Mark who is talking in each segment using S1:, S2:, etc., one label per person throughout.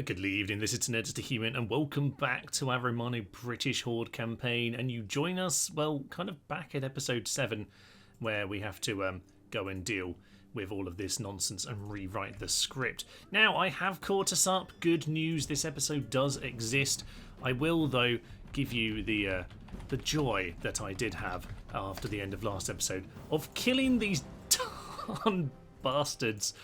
S1: Good evening, this is Ned the Human, and welcome back to our Romano-British Horde campaign. And you join us, well, kind of back at episode 7, where we have to go and deal with all of this nonsense and rewrite the script. Now, I have caught us up. Good news, this episode does exist. I will, though, give you the joy that I did have after the end of last episode of killing these darn bastards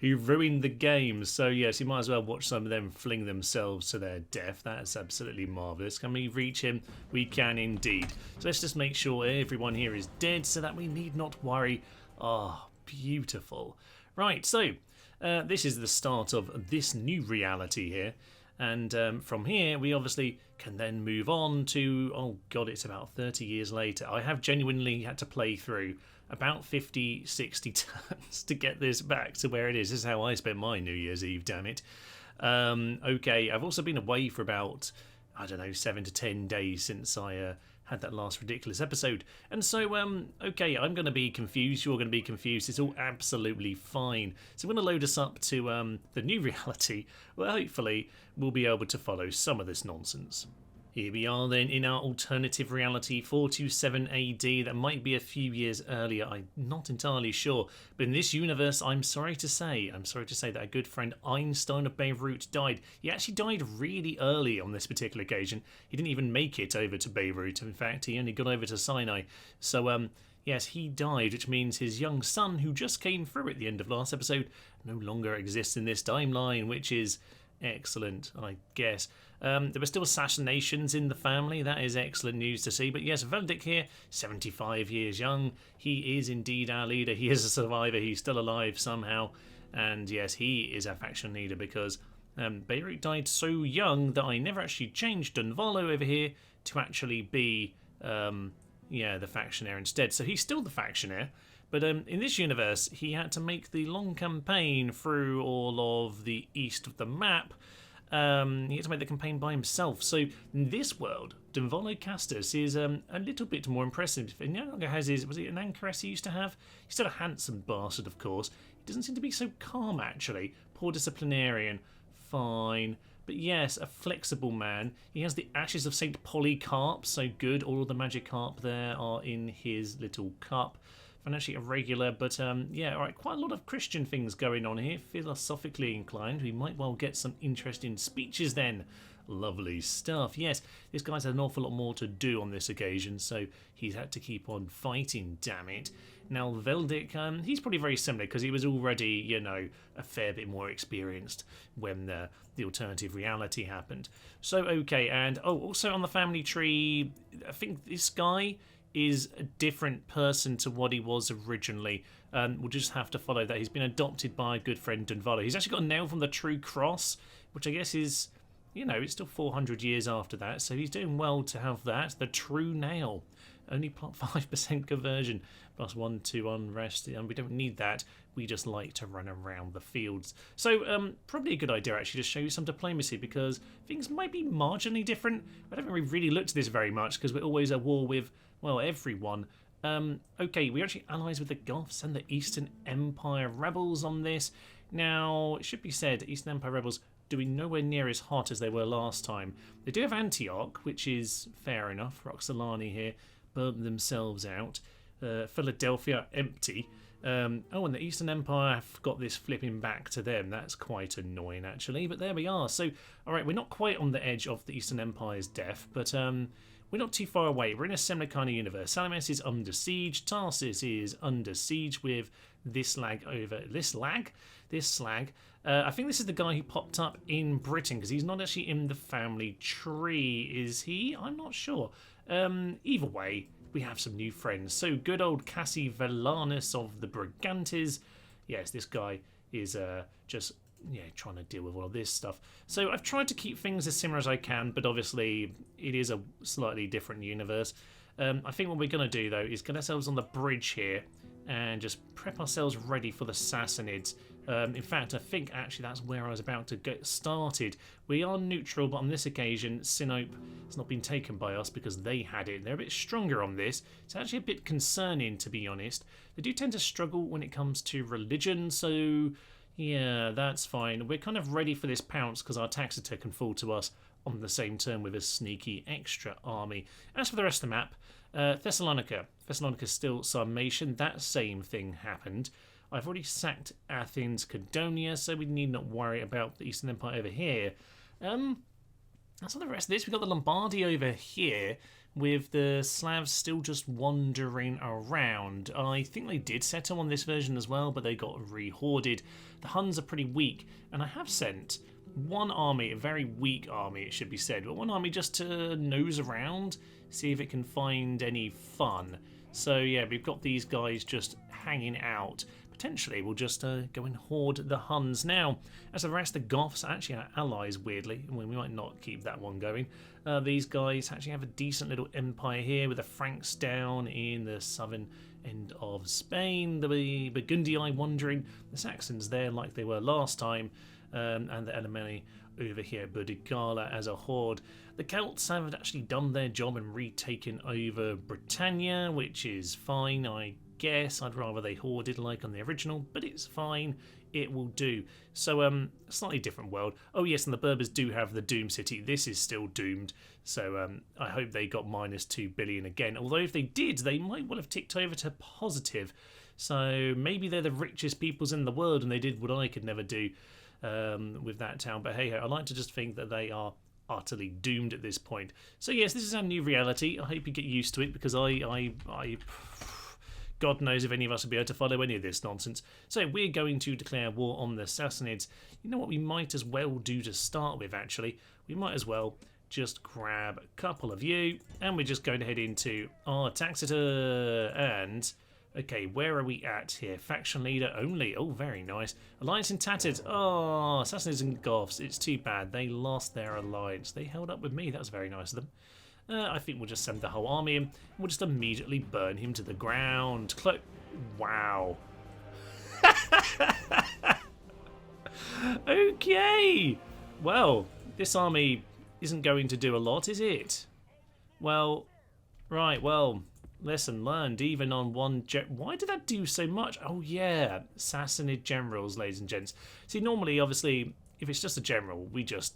S1: who ruined the game. So yes, you might as well watch some of them fling themselves to their death. That is absolutely marvellous. Can we reach him? We can indeed. So let's just make sure everyone here is dead so that we need not worry. Ah, beautiful. Right, so this is the start of this new reality here. And from here, we obviously can then move on to, oh god, it's about 30 years later. I have genuinely had to play through about 50, 60 turns to get this back to where it is. This is how I spent my New Year's Eve, damn it. Okay, I've also been away for about, I don't know, 7 to 10 days since I had that last ridiculous episode. And so, okay, I'm going to be confused, you're going to be confused, it's all absolutely fine. So I'm going to load us up to the new reality, where hopefully we'll be able to follow some of this nonsense. Here we are then in our alternative reality, 427 AD. That might be a few years earlier, I'm not entirely sure. But in this universe, I'm sorry to say that a good friend Einstein of Beirut died. He actually died really early on this particular occasion. He didn't even make it over to Beirut. In fact, he only got over to Sinai. So, yes, he died, which means his young son, who just came through at the end of last episode, no longer exists in this timeline, which is excellent, I guess. There were still assassinations in the family. That is excellent news to see. But yes, Veldic here, 75 years young. He is indeed our leader. He is a survivor. He's still alive somehow. And yes, he is our faction leader because Beirut died so young that I never actually changed Dunvalo over here to actually be the factionaire instead. So he's still the factionaire. But in this universe, he had to make the long campaign through all of the east of the map. He had to make the campaign by himself. So in this world, Dunvalo Castus is a little bit more impressive. He no longer has his, was it an Anchoress he used to have? He's still a handsome bastard, of course. He doesn't seem to be so calm, actually. Poor disciplinarian. Fine. But yes, a flexible man. He has the ashes of St. Polycarp, so good. All of the magic carp there are in his little cup. Financially irregular, but yeah, all right, quite a lot of Christian things going on here. Philosophically inclined. We might well get some interesting speeches then. Lovely stuff. Yes, this guy's had an awful lot more to do on this occasion, so he's had to keep on fighting, damn it. Now, Veldic, he's probably very similar because he was already, you know, a fair bit more experienced when the alternative reality happened. So, okay, and also on the family tree, I think this guy is a different person to what he was originally. We'll just have to follow that. He's been adopted by a good friend Dunvalo. He's actually got a nail from the True Cross, which I guess is, you know, it's still 400 years after that, so he's doing well to have that. The True Nail. Only 5% conversion, plus 1 to unrest, and we don't need that. We just like to run around the fields. So probably a good idea actually to show you some diplomacy because things might be marginally different. I don't think we've really looked at this very much because we're always at war with, well, everyone. Okay, we're actually allies with the Goths and the Eastern Empire rebels on this. Now, it should be said, Eastern Empire rebels doing nowhere near as hot as they were last time. They do have Antioch, which is fair enough. Roxolani here burnt themselves out. Philadelphia, empty. And the Eastern Empire have got this flipping back to them. That's quite annoying, actually. But there we are. So, all right, we're not quite on the edge of the Eastern Empire's death, but we're not too far away. We're in a similar kind of universe. Salamis is under siege. Tarsus is under siege with this slag. I think this is the guy who popped up in Britain because he's not actually in the family tree, is he? I'm not sure. Either way, we have some new friends. So good old Cassie Velanus of the Brigantes. Yes, this guy is just trying to deal with all of this stuff. So I've tried to keep things as similar as I can, but obviously it is a slightly different universe. I think what we're going to do, though, is get ourselves on the bridge here and just prep ourselves ready for the Sassanids. In fact, I think actually that's where I was about to get started. We are neutral, but on this occasion, Sinope has not been taken by us because they had it. They're a bit stronger on this. It's actually a bit concerning, to be honest. They do tend to struggle when it comes to religion, so Yeah, that's fine. We're kind of ready for this pounce because our Taxiter can fall to us on the same turn with a sneaky extra army. As for the rest of the map, Thessalonica. Thessalonica's still Sarmatian. That same thing happened. I've already sacked Athens, Cadonia, so we need not worry about the Eastern Empire over here. As for the rest of this, we've got the Lombardy over here, with the Slavs still just wandering around. I think they did settle on this version as well, but they got re-horded. The Huns are pretty weak, and I have sent one army, a very weak army it should be said, but one army just to nose around, see if it can find any fun. So yeah, we've got these guys just hanging out. Potentially we'll just go and hoard the Huns. Now, as the rest, the Goths actually are allies, weirdly. We might not keep that one going. These guys actually have a decent little empire here with the Franks down in the southern end of Spain. The Burgundii wandering, the Saxons there like they were last time, and the Alemanni over here, Burdigala as a horde. The Celts have actually done their job and retaken over Britannia, which is fine, I guess. I'd rather they hoarded like on the original, but it's fine, it will do. So slightly different world. Oh yes, and the Berbers do have the Doom City. This is still doomed, so I hope they got minus 2 billion again, although if they did, they might well have ticked over to positive. So maybe they're the richest peoples in the world and they did what I could never do with that town. But hey, I like to just think that they are utterly doomed at this point. So yes, this is our new reality. I hope you get used to it, because I God knows if any of us will be able to follow any of this nonsense. So we're going to declare war on the Sassanids. You know what we might as well do to start with, actually? We might as well just grab a couple of you, and we're just going to head into our Taxiter. And okay, where are we at here? Faction leader only. Oh, very nice. Alliance in tatters. Oh, Sassanids and Goths. It's too bad. They lost their alliance. They held up with me. That was very nice of them. I think we'll just send the whole army in. We'll just immediately burn him to the ground. Wow. Okay. Well, this army isn't going to do a lot, is it? Well, right, well, lesson learned. Even on one why did that do so much? Oh yeah, Sassanid generals, ladies and gents. See, normally, obviously, if it's just a general, we just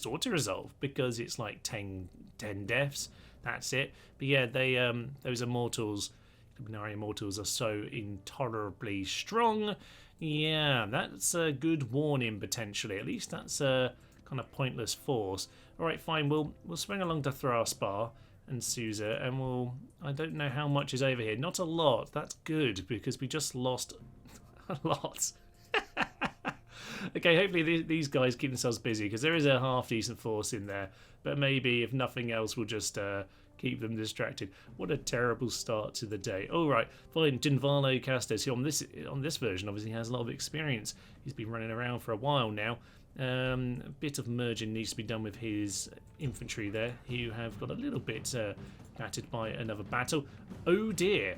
S1: auto-resolve, because it's like 10 deaths, that's it. But yeah, they those immortals, Binary immortals, are so intolerably strong. Yeah, that's a good warning, potentially. At least that's a kind of pointless force. Alright, fine, we'll swing along to Thraspar and Susa, and I don't know how much is over here. Not a lot. That's good, because we just lost a lot. Okay, hopefully these guys keep themselves busy, because there is a half-decent force in there. But maybe, if nothing else, we'll just keep them distracted. What a terrible start to the day. All right, fine. Ginvalo Castes, who on this version obviously has a lot of experience. He's been running around for a while now. A bit of merging needs to be done with his infantry there, who have got a little bit battered by another battle. Oh dear.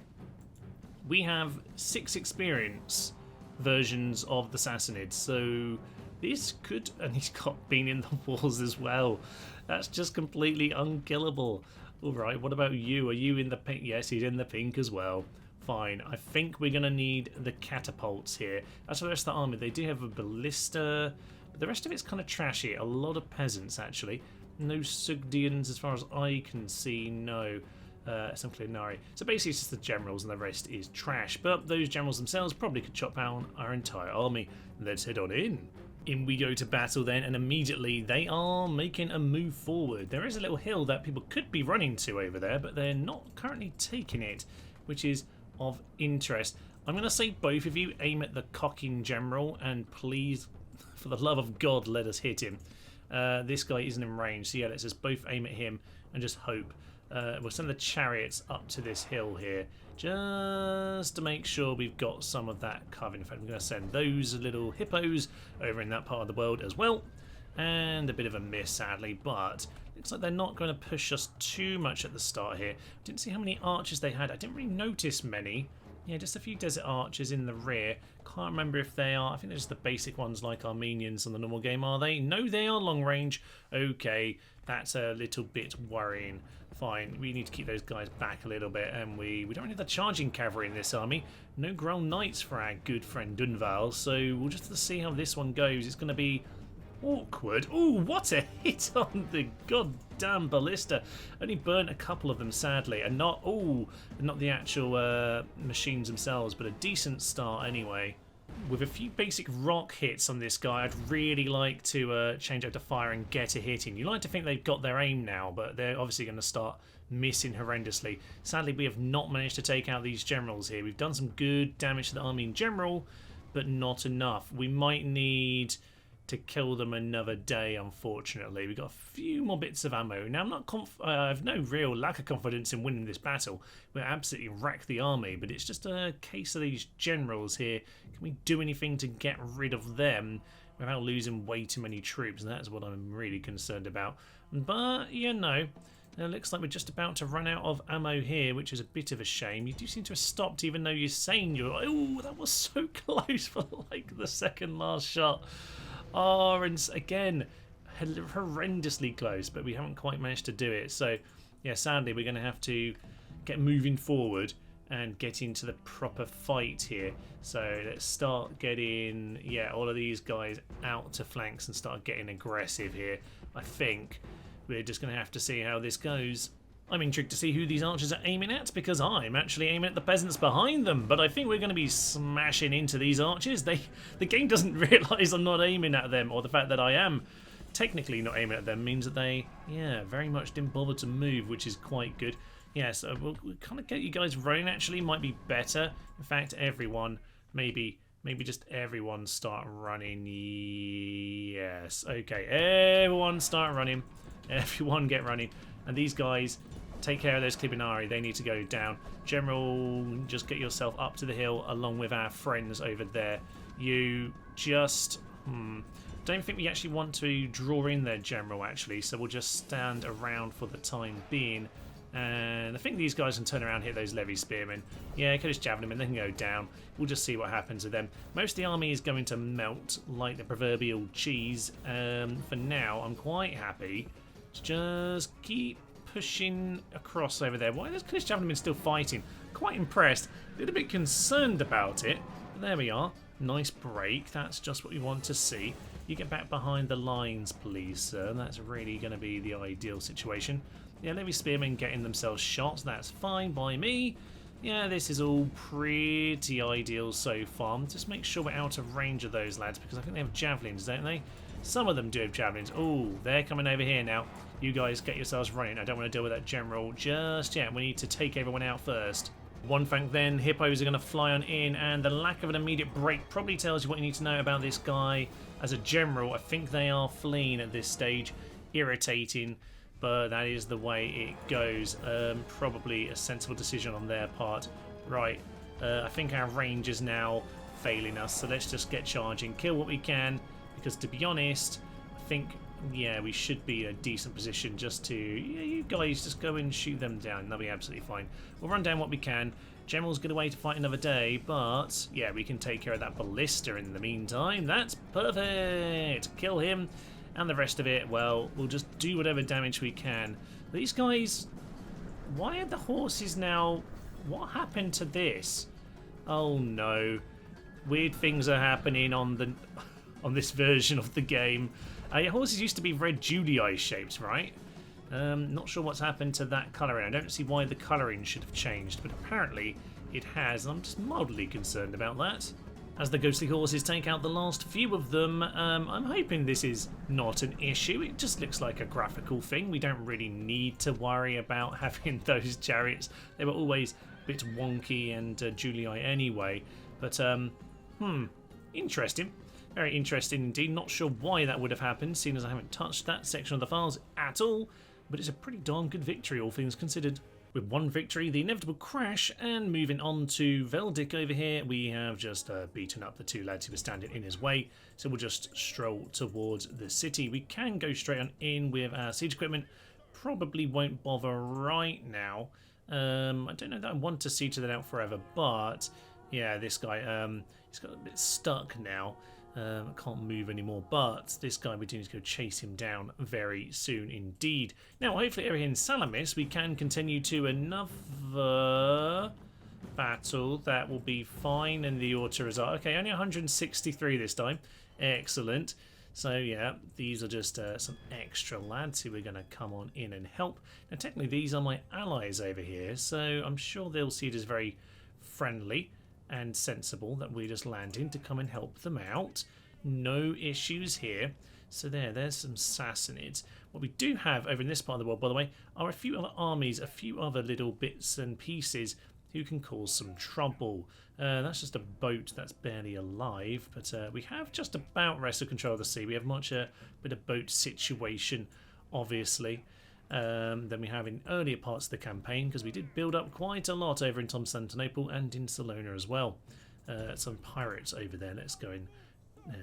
S1: We have 6 experience versions of the Sassanids, so this could, and he's been in the wars as well. That's just completely unkillable. Alright, what about you? Are you in the pink? Yes, he's in the pink as well. Fine, I think we're going to need the catapults here. As for the rest of the army, they do have a ballista, but the rest of it's kind of trashy. A lot of peasants, actually. No Sugdians as far as I can see, no. Some Clinari. So basically it's just the generals, and the rest is trash. But those generals themselves probably could chop down our entire army. Let's head on in. In we go to battle then, and immediately they are making a move forward. There is a little hill that people could be running to over there, but they're not currently taking it, which is of interest. I'm going to say both of you aim at the cocking general, and please, for the love of God, let us hit him. This guy isn't in range, so yeah, let's just both aim at him and just hope. We'll send the chariots up to this hill here, just to make sure we've got some of that cover. In fact, I'm going to send those little hippos over in that part of the world as well. And a bit of a miss, sadly, but looks like they're not going to push us too much at the start here. Didn't see how many archers they had. I didn't really notice many. Yeah, just a few desert archers in the rear. Can't remember if they are. I think they're just the basic ones like Armenians on the normal game, are they? No, they are long range. Okay, that's a little bit worrying. Fine, we need to keep those guys back a little bit, and we don't really have the charging cavalry in this army. No Grell Knights for our good friend Dunval, so we'll just have to see how this one goes. It's going to be awkward. Oh, what a hit on the goddamn ballista. Only burnt a couple of them, sadly, and not the actual machines themselves, but a decent start anyway. With a few basic rock hits on this guy, I'd really like to change up to fire and get a hit in. You like to think they've got their aim now, but they're obviously going to start missing horrendously. Sadly, we have not managed to take out these generals here. We've done some good damage to the army in general, but not enough. We might need to kill them another day, unfortunately. We've got a few more bits of ammo. Now, I have no real lack of confidence in winning this battle. We'll absolutely wreck the army, but it's just a case of these generals here. Can we do anything to get rid of them without losing way too many troops? And that's what I'm really concerned about. But, you know, it looks like we're just about to run out of ammo here, which is a bit of a shame. You do seem to have stopped, even though you're saying you're... Oh, that was so close for, like, the second last shot. Oh, and again, horrendously close, but we haven't quite managed to do it. So, yeah, sadly, we're going to have to get moving forward and get into the proper fight here. So let's start getting, yeah, all of these guys out to flanks and start getting aggressive here. I think we're just going to have to see how this goes. I'm intrigued to see who these archers are aiming at, because I'm actually aiming at the peasants behind them, but I think we're going to be smashing into these archers. The game doesn't realise I'm not aiming at them, or the fact that I am technically not aiming at them means that they, yeah, very much didn't bother to move, which is quite good. Yeah, so we'll kind of get you guys running, actually, might be better. In fact, everyone, maybe just everyone start running. Yes, okay, everyone start running. Everyone get running. And these guys, take care of those Clibinari. They need to go down. General, just get yourself up to the hill along with our friends over there. You just... don't think we actually want to draw in their general, actually. So we'll just stand around for the time being. And I think these guys can turn around and hit those levy spearmen. Yeah, could just javelin them and they can go down. We'll just see what happens to them. Most of the army is going to melt like the proverbial cheese. For now, I'm quite happy to just keep pushing across over there. Why is Kurdish Javelin still fighting? Quite impressed. A little bit concerned about it. But there we are. Nice break. That's just what we want to see. You get back behind the lines, please, sir. That's really going to be the ideal situation. Yeah, levy spearmen getting themselves shot. That's fine by me. Yeah, this is all pretty ideal so far. Just make sure we're out of range of those lads, because I think they have javelins, don't they? Some of them do have javelins. Oh, they're coming over here now. You guys get yourselves running. I don't want to deal with that general just yet. We need to take everyone out first. One flank then. Hippos are going to fly on in, and the lack of an immediate break probably tells you what you need to know about this guy as a general. I think they are fleeing at this stage. Irritating, but that is the way it goes. Probably a sensible decision on their part. Right, I think our range is now failing us, so let's just get charging. Kill what we can, because to be honest, I think... yeah, we should be in a decent position just to... yeah, you guys just go and shoot them down. They'll be absolutely fine. We'll run down what we can. General's get away to fight another day, but yeah, we can take care of that ballista in the meantime. That's perfect. Kill him, and the rest of it, well, we'll just do whatever damage we can. These guys... why are the horses now... what happened to this? Oh no. Weird things are happening on the... on this version of the game. Horses used to be red Julii shapes, right? Not sure what's happened to that colouring. I don't see why the colouring should have changed, but apparently it has. I'm just mildly concerned about that. As the ghostly horses take out the last few of them, I'm hoping this is not an issue. It just looks like a graphical thing. We don't really need to worry about having those chariots. They were always a bit wonky and Julii anyway. But, interesting. Very interesting indeed. Not sure why that would have happened, seeing as I haven't touched that section of the files at all. But it's a pretty darn good victory, all things considered. With one victory, the inevitable crash, and moving on to Veldic over here, we have just beaten up the two lads who were standing in his way. So we'll just stroll towards the city. We can go straight on in with our siege equipment. Probably won't bother right now. I don't know that I want to siege them out forever, but yeah, this guy, he's got a bit stuck now. Can't move anymore, but this guy, we do need to go chase him down very soon indeed. Now, hopefully over here in Salamis, we can continue to another battle. That will be fine, and the auto result. Okay, only 163 this time. Excellent. So yeah, these are just some extra lads who are going to come on in and help. Now, technically, these are my allies over here, so I'm sure they'll see it as very friendly and sensible that we just land in to come and help them out. No issues here. So there's some Sassanids. What we do have over in this part of the world, by the way, are a few other armies, a few other little bits and pieces who can cause some trouble. That's just a boat that's barely alive, but we have just about wrested control of the sea. We have much a bit of boat situation, obviously, than we have in earlier parts of the campaign, because we did build up quite a lot over in Constantinople and in Salona as well. Some pirates over there. Let's go and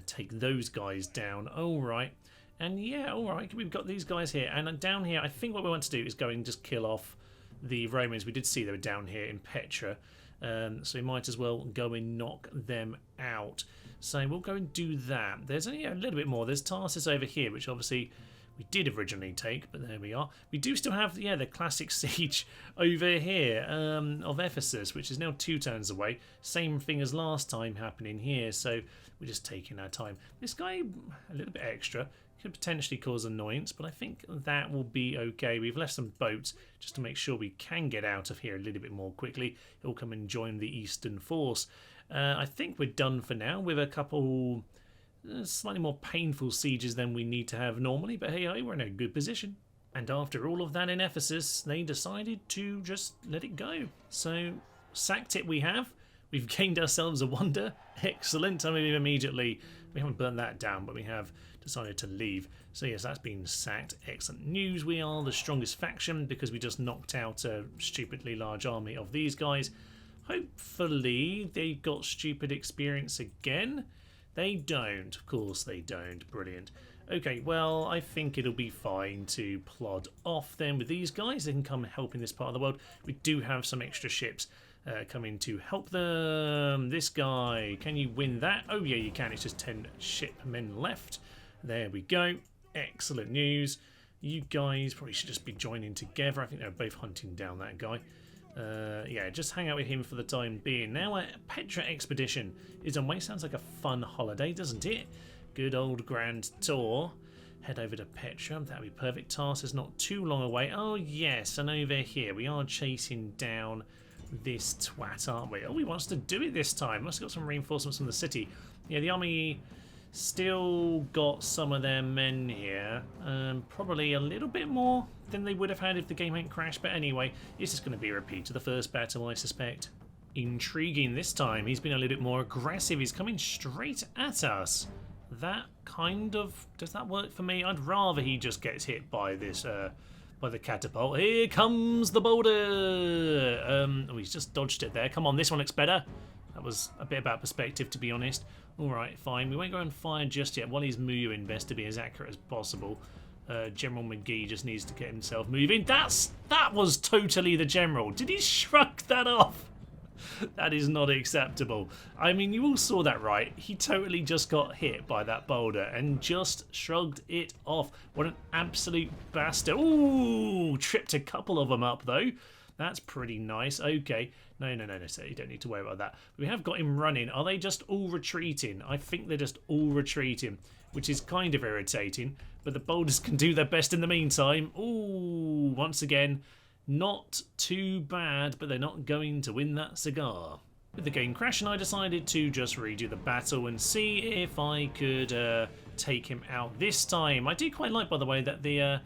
S1: take those guys down. All right. And yeah, all right, we've got these guys here. And down here, I think what we want to do is go and just kill off the Romans. We did see they were down here in Petra. So we might as well go and knock them out. So we'll go and do that. There's only a little bit more. There's Tarsus over here, which obviously we did originally take, but there we are. We do still have, yeah, the classic siege over here of Ephesus, which is now 2 turns away. Same thing as last time happening here, so we're just taking our time. This guy, a little bit extra, could potentially cause annoyance, but I think that will be okay. We've left some boats just to make sure we can get out of here a little bit more quickly. He'll come and join the Eastern Force. I think we're done for now with a couple slightly more painful sieges than we need to have normally, but hey, we're in a good position. And after all of that in Ephesus, they decided to just let it go. So, sacked it we have. We've gained ourselves a wonder. Excellent. I mean, immediately, we haven't burnt that down, but we have decided to leave. So yes, that's been sacked. Excellent news. We are the strongest faction because we just knocked out a stupidly large army of these guys. Hopefully, they've got stupid experience again. They don't. Of course they don't. Brilliant. Okay, well, I think it'll be fine to plod off then with these guys. They can come and help in this part of the world. We do have some extra ships coming to help them. This guy, can you win that? Oh, yeah, you can. It's just 10 shipmen left. There we go. Excellent news. You guys probably should just be joining together. I think they're both hunting down that guy. Yeah, just hang out with him for the time being. Now, a Petra expedition is on way. Sounds like a fun holiday, doesn't it? Good old grand tour. Head over to Petra. That'd be perfect. Tarsus is not too long away. Oh, yes, and over here we are chasing down this twat, aren't we? Oh, he wants to do it this time. Must have got some reinforcements from the city. Yeah, the army still got some of their men here. Probably a little bit more than they would have had if the game hadn't crashed. But anyway, it's just going to be a repeat of the first battle, I suspect. Intriguing this time. He's been a little bit more aggressive. He's coming straight at us. That kind of... Does that work for me? I'd rather he just gets hit by this... by the catapult. Here comes the boulder! Oh, he's just dodged it there. Come on, this one looks better. That was a bit about perspective, to be honest. Alright, fine. We won't go and fire just yet while he's moving, best to be as accurate as possible. General McGee just needs to get himself moving. That was totally the general. Did he shrug that off? That is not acceptable. I mean, you all saw that, right? He totally just got hit by that boulder and just shrugged it off. What an absolute bastard. Ooh, tripped a couple of them up, though. That's pretty nice. Okay. No, so you don't need to worry about that. We have got him running. Are they just all retreating? I think they're just all retreating, which is kind of irritating. But the boulders can do their best in the meantime. Ooh, once again, not too bad, but they're not going to win that cigar. With the game crashing, I decided to just redo the battle and see if I could take him out this time. I do quite like, by the way, that the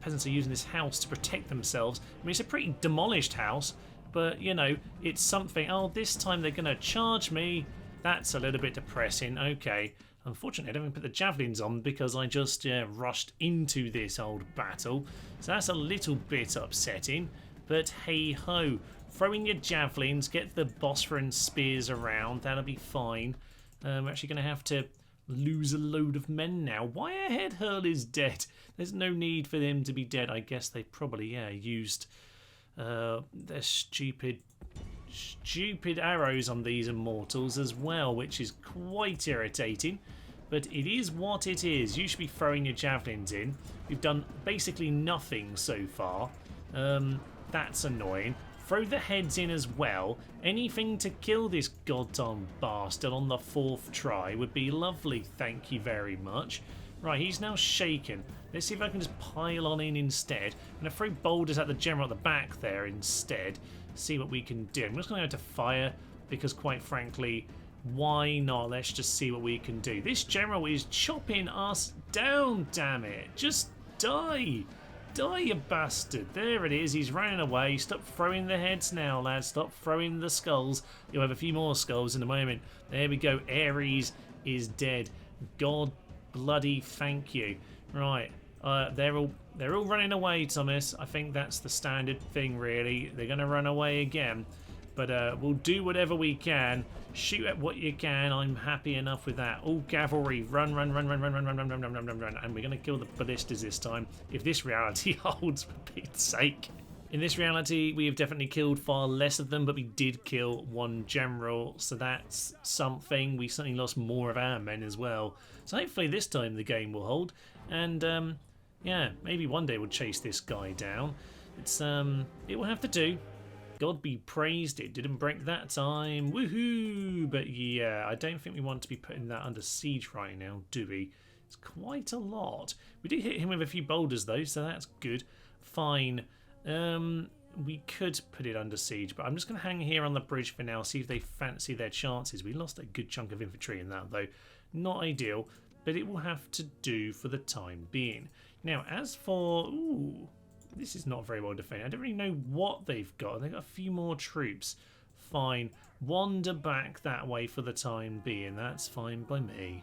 S1: peasants are using this house to protect themselves. I mean, it's a pretty demolished house, but, you know, it's something. Oh, this time they're going to charge me. That's a little bit depressing. Okay. Unfortunately, I don't even put the javelins on because I just rushed into this old battle. So that's a little bit upsetting. But hey-ho. Throw in your javelins, get the Bosphorus spears around. That'll be fine. We're actually going to have to lose a load of men now. Why a head hurl is dead? There's no need for them to be dead. I guess they probably, used There's stupid arrows on these immortals as well, which is quite irritating. But it is what it is. You should be throwing your javelins in. We've done basically nothing so far. That's annoying. Throw the heads in as well. Anything to kill this goddamn bastard on the 4th try would be lovely. Thank you very much. Right, he's now shaken. Let's see if I can just pile on in instead. I'm going to throw boulders at the general at the back there instead. See what we can do. I'm just going to go to fire because, quite frankly, why not? Let's just see what we can do. This general is chopping us down, damn it. Just die. Die, you bastard. There it is. He's running away. Stop throwing the heads now, lads. Stop throwing the skulls. You'll have a few more skulls in a moment. There we go. Ares is dead. God bloody thank you. Right. They're all running away, Thomas. I think that's the standard thing, really. They're going to run away again. But we'll do whatever we can. Shoot at what you can. I'm happy enough with that. All cavalry, run, run, run, run, run, run, run, run, run, run, run, run, run. And we're going to kill the ballistas this time. If this reality holds, for Pete's sake. In this reality, we have definitely killed far less of them, but we did kill one general, so that's something. We certainly lost more of our men as well. So hopefully this time the game will hold. And yeah, maybe one day we'll chase this guy down. It will have to do. God be praised, it didn't break that time. Woohoo! But yeah, I don't think we want to be putting that under siege right now, do we? It's quite a lot. We did hit him with a few boulders though, so that's good. Fine. We could put it under siege, but I'm just going to hang here on the bridge for now, see if they fancy their chances. We lost a good chunk of infantry in that though. Not ideal, but it will have to do for the time being. Now, as for... Ooh... This is not very well defended. I don't really know what they've got. They've got a few more troops. Fine. Wander back that way for the time being. That's fine by me.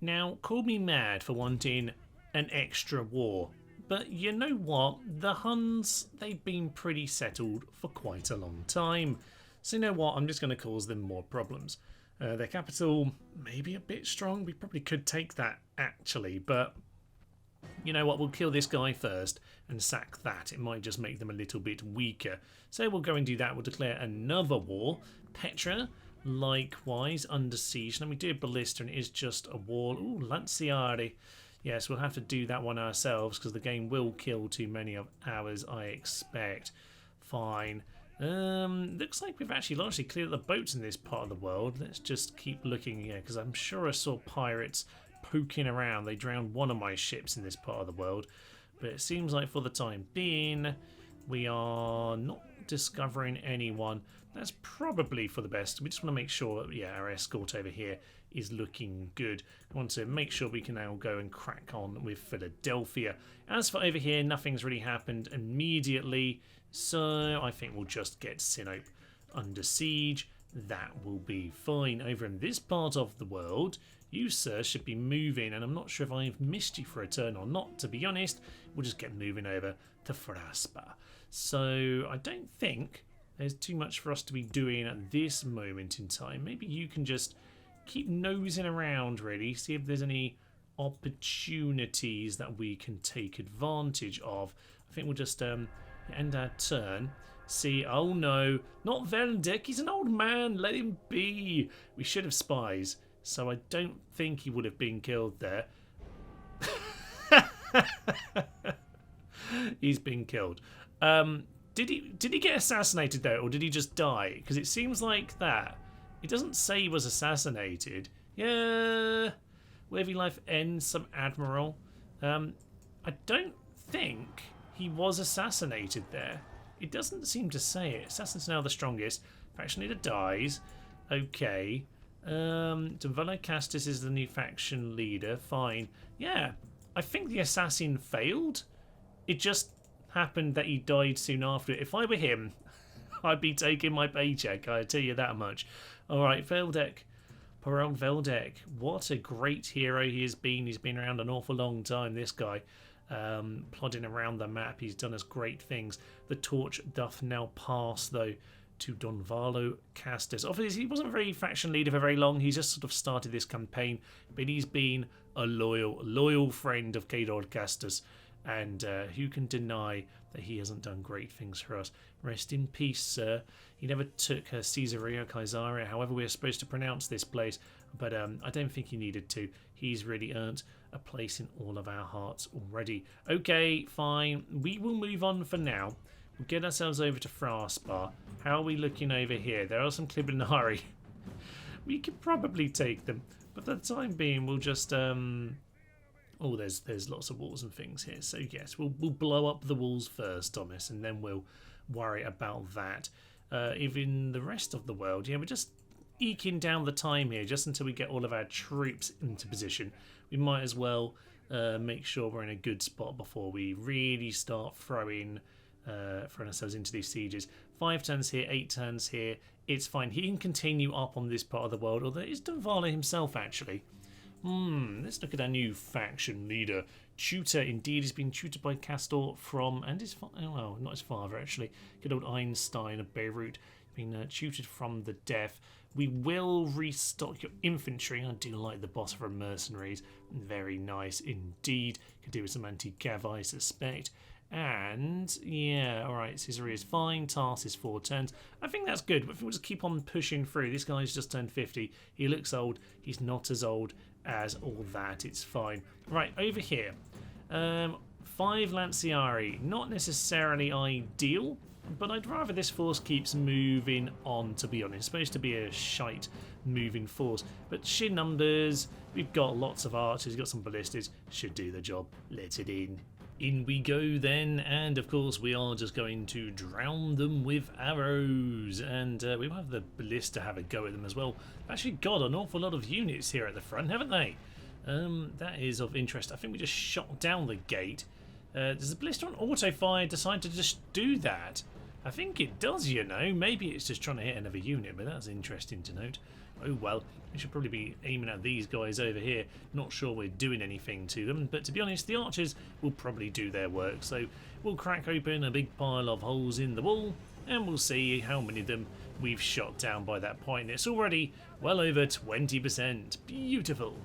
S1: Now, call me mad for wanting an extra war. But you know what? The Huns, they've been pretty settled for quite a long time. So you know what? I'm just going to cause them more problems. Their capital may be a bit strong. We probably could take that, actually. But... you know what, we'll kill this guy first and sack that. It might just make them a little bit weaker. So we'll go and do that. We'll declare another war. Petra, likewise, under siege. Now we do a ballista and it is just a wall. Ooh, Lanciari. Yes, we'll have to do that one ourselves because the game will kill too many of ours, I expect. Fine. Looks like we've actually largely cleared the boats in this part of the world. Let's just keep looking here because I'm sure I saw pirates poking around. They drowned one of my ships in this part of the world, but it seems like for the time being we are not discovering anyone. That's probably for the best. We just want to make sure that, yeah, our escort over here is looking good. I want to make sure we can now go and crack on with Philadelphia. As for over here, nothing's really happened immediately, so I think we'll just get Sinope under siege. That will be fine. Over in this part of the world, you, sir, should be moving, and I'm not sure if I've missed you for a turn or not, to be honest. We'll just get moving over to Fraspa. So I don't think there's too much for us to be doing at this moment in time. Maybe you can just keep nosing around, really, see if there's any opportunities that we can take advantage of. I think we'll just end our turn. See, oh no, not Veldek, he's an old man, let him be. We should have spies. So I don't think he would have been killed there. He's been killed. Did he get assassinated though, or did he just die? Because it seems like that. It doesn't say he was assassinated. Yeah, wavy life ends. Some admiral. I don't think he was assassinated there. It doesn't seem to say it. Assassin's now the strongest. Faction leader dies. Okay. Devolo Castus is the new faction leader. Fine. Yeah, I think the assassin failed. It just happened that he died soon after. If I were him, I'd be taking my paycheck, I tell you that much. Alright, Veldek. Poor old Veldek. What a great hero he has been. He's been around an awful long time, this guy. Plodding around the map, he's done us great things. The torch doth now pass, though, to Donvalo Castus. Obviously, he wasn't very faction leader for very long. He's just sort of started this campaign, but he's been a loyal friend of Cador Castus. And who can deny that he hasn't done great things for us? Rest in peace, sir. He never took Caesarea, Caesarea, however we're supposed to pronounce this place, but I don't think he needed to. He's really earned a place in all of our hearts already. Okay, fine. We will move on for now. We'll get ourselves over to Fraspar. How are we looking over here? There are some Clibinari. We could probably take them, but for the time being, we'll just... Oh, there's lots of walls and things here. So yes, we'll blow up the walls first, Thomas, and then we'll worry about that. Even the rest of the world, yeah, we're just eking down the time here, just until we get all of our troops into position. We might as well make sure we're in a good spot before we really start throwing ourselves into these sieges. 5 turns here, 8 turns here. It's fine. He can continue up on this part of the world, although it's Dunvala himself, actually. Let's look at our new faction leader. Tutor, indeed, has been tutored by Castor from, and his well, not his father actually. Good old Einstein of Beirut, been tutored from the deaf. We will restock your infantry. I do like the boss from mercenaries. Very nice indeed. Could do with some anti-cav, I suspect. And yeah, all right. Caesarea is fine. Tars is 4 turns. I think that's good. But if we'll just keep on pushing through, this guy's just turned 50. He looks old. He's not as old as all that. It's fine. Right, over here, 5 Lanciari, not necessarily ideal, but I'd rather this force keeps moving on, to be honest. It's supposed to be a shite moving force, but sheer numbers, we've got lots of archers, we've got some ballistas, should do the job. Let it in. In we go then, and of course we are just going to drown them with arrows, and we will have the ballista have a go at them as well. Actually got an awful lot of units here at the front, haven't they? That is of interest. I think we just shot down the gate. Does the ballista on auto fire decide to just do that? I think it does, you know. Maybe it's just trying to hit another unit, but that's interesting to note. Oh well, we should probably be aiming at these guys over here. Not sure we're doing anything to them, but to be honest, the archers will probably do their work. So we'll crack open a big pile of holes in the wall, and we'll see how many of them we've shot down by that point. It's already well over 20%. Beautiful.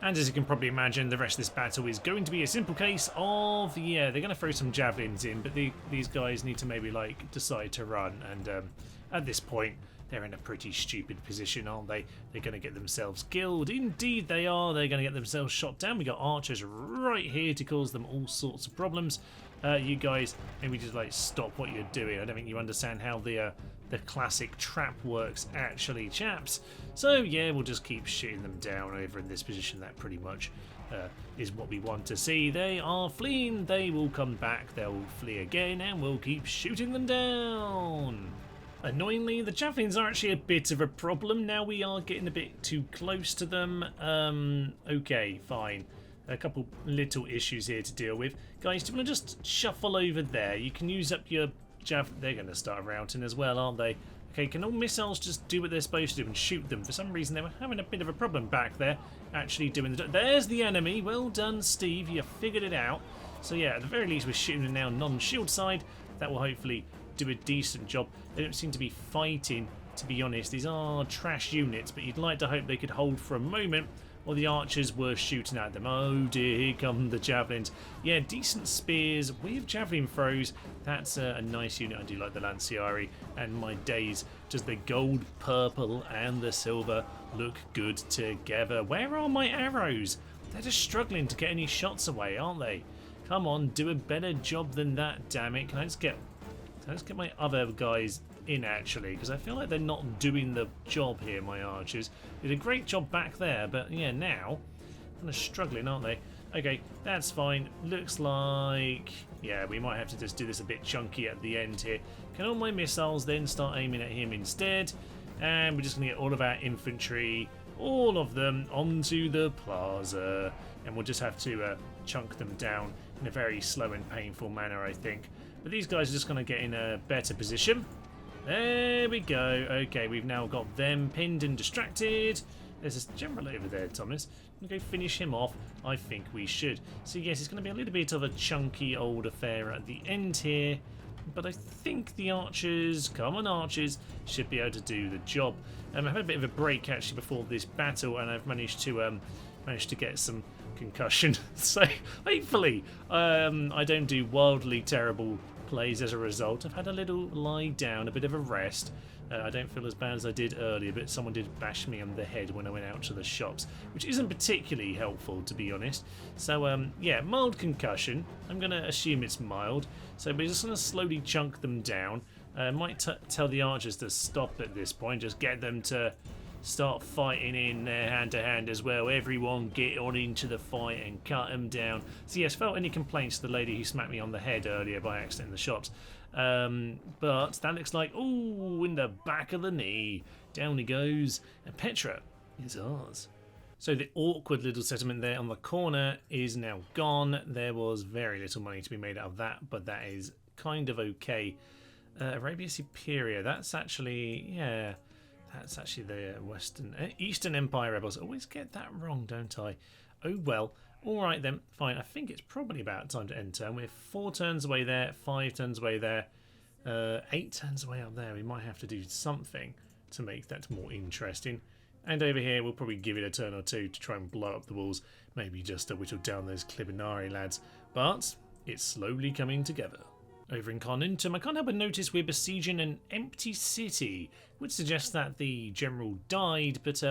S1: And as you can probably imagine, the rest of this battle is going to be a simple case of, yeah, they're going to throw some javelins in, but these guys need to maybe, like, decide to run. And at this point, they're in a pretty stupid position, aren't they? They're going to get themselves killed. Indeed they are. They're going to get themselves shot down. We got archers right here to cause them all sorts of problems. You guys, maybe just, like, stop what you're doing. I don't think you understand how the classic trap works, actually, chaps. So yeah, we'll just keep shooting them down over in this position. That pretty much is what we want to see. They are fleeing. They will come back. They'll flee again, and we'll keep shooting them down. Annoyingly, the javelins are actually a bit of a problem. Now we are getting a bit too close to them. Okay, fine. A couple little issues here to deal with. Guys, do you want to just shuffle over there? You can use up your they're going to start routing as well, aren't they? Okay, can all missiles just do what they're supposed to do and shoot them? For some reason, they were having a bit of a problem back there, actually doing the... There's the enemy. Well done, Steve. You figured it out. So, yeah, at the very least, we're shooting them now non-shield side. That will hopefully do a decent job. They don't seem to be fighting, to be honest. These are trash units, but you'd like to hope they could hold for a moment while the archers were shooting at them. Oh dear, here come the javelins. Yeah, decent spears with javelin throws. That's a nice unit. I do like the Lanciari, and my days, does the gold, purple and the silver look good together. Where are my arrows? They're just struggling to get any shots away, aren't they? Come on, do a better job than that, damn it. Can I just get my other guys in, actually, because I feel like they're not doing the job here, my archers. They did a great job back there, but yeah, now kind of struggling, aren't they? Okay, that's fine. Looks like, yeah, we might have to just do this a bit chunky at the end here. Can all my missiles then start aiming at him instead? And we're just going to get all of our infantry, all of them, onto the plaza, and we'll just have to chunk them down in a very slow and painful manner, I think. But these guys are just going to get in a better position. There we go. Okay, we've now got them pinned and distracted. There's this general over there, Thomas. I'm going to go finish him off. I think we should. So yes, it's going to be a little bit of a chunky old affair at the end here. But I think the archers, come on archers, should be able to do the job. I've had a bit of a break actually before this battle, and I've managed to get some concussion. So hopefully I don't do wildly terrible plays as a result. I've had a little lie down, a bit of a rest. I don't feel as bad as I did earlier, but someone did bash me on the head when I went out to the shops, which isn't particularly helpful, to be honest. So, yeah, mild concussion. I'm going to assume it's mild. So we're just going to slowly chunk them down. Might tell the archers to stop at this point, just get them to start fighting in there hand-to-hand as well. Everyone get on into the fight and cut them down. So yes, felt any complaints to the lady who smacked me on the head earlier by accident in the shops. But that looks like, ooh, in the back of the knee. Down he goes. And Petra is ours. So the awkward little settlement there on the corner is now gone. There was very little money to be made out of that, but that is kind of okay. Arabia Superior, that's actually, yeah, that's actually the Eastern Empire rebels. I always get that wrong, don't I? Oh well. All right then, fine. I think it's probably about time to end turn. We're 4 turns away there, 5 turns away there, 8 turns away up there. We might have to do something to make that more interesting. And over here, we'll probably give it a turn or two to try and blow up the walls. Maybe just to whittle down those Clibinari lads. But it's slowly coming together. Over in Carnuntum, I can't help but notice we're besieging an empty city. Would suggest that the general died, but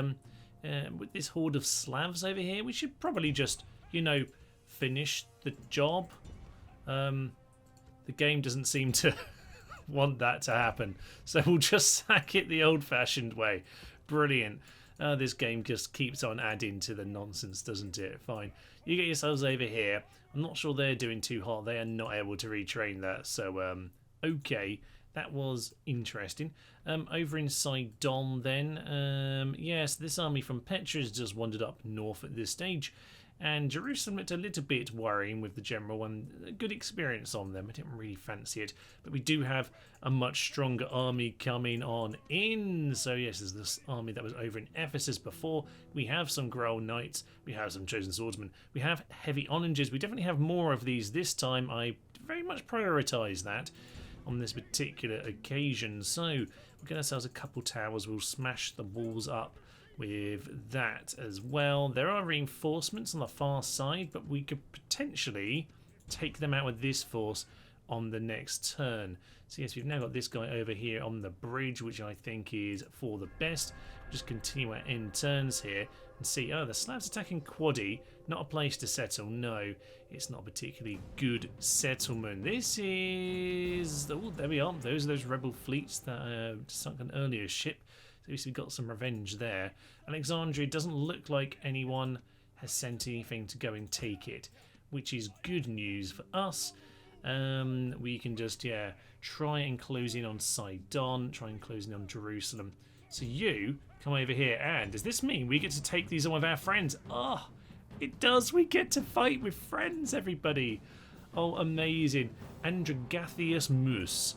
S1: with this horde of Slavs over here, we should probably just, you know, finish the job. The game doesn't seem to want that to happen, so we'll just sack it the old-fashioned way. Brilliant. This game just keeps on adding to the nonsense, doesn't it? Fine. You get yourselves over here. I'm not sure they're doing too hot. They are not able to retrain that. So, okay. That was interesting. Over in Sidon then. Yes, this army from Petra has just wandered up north at this stage. And Jerusalem looked a little bit worrying with the general and a good experience on them. I didn't really fancy it. But we do have a much stronger army coming on in. So yes, there's this army that was over in Ephesus before. We have some Grail Knights. We have some Chosen Swordsmen. We have Heavy Onagers. We definitely have more of these this time. I very much prioritise that on this particular occasion. So we'll get ourselves a couple towers. We'll smash the walls up with that as well. There are reinforcements on the far side, but we could potentially take them out with this force on the next turn. So yes, we've now got this guy over here on the bridge, which I think is for the best. Just continue our end turns here and see. Oh, the Slavs attacking Quadi. Not a place to settle. No, it's not a particularly good settlement. This is... oh, there we are. Those are those rebel fleets that sunk an earlier ship. At least we got some revenge there. Alexandria doesn't look like anyone has sent anything to go and take it, which is good news for us. We can just, yeah, try and close in on Sidon, try and close in on Jerusalem. So you come over here, and does this mean we get to take these on with our friends? Oh, it does. We get to fight with friends, everybody. Oh, amazing. Androgathius Mus.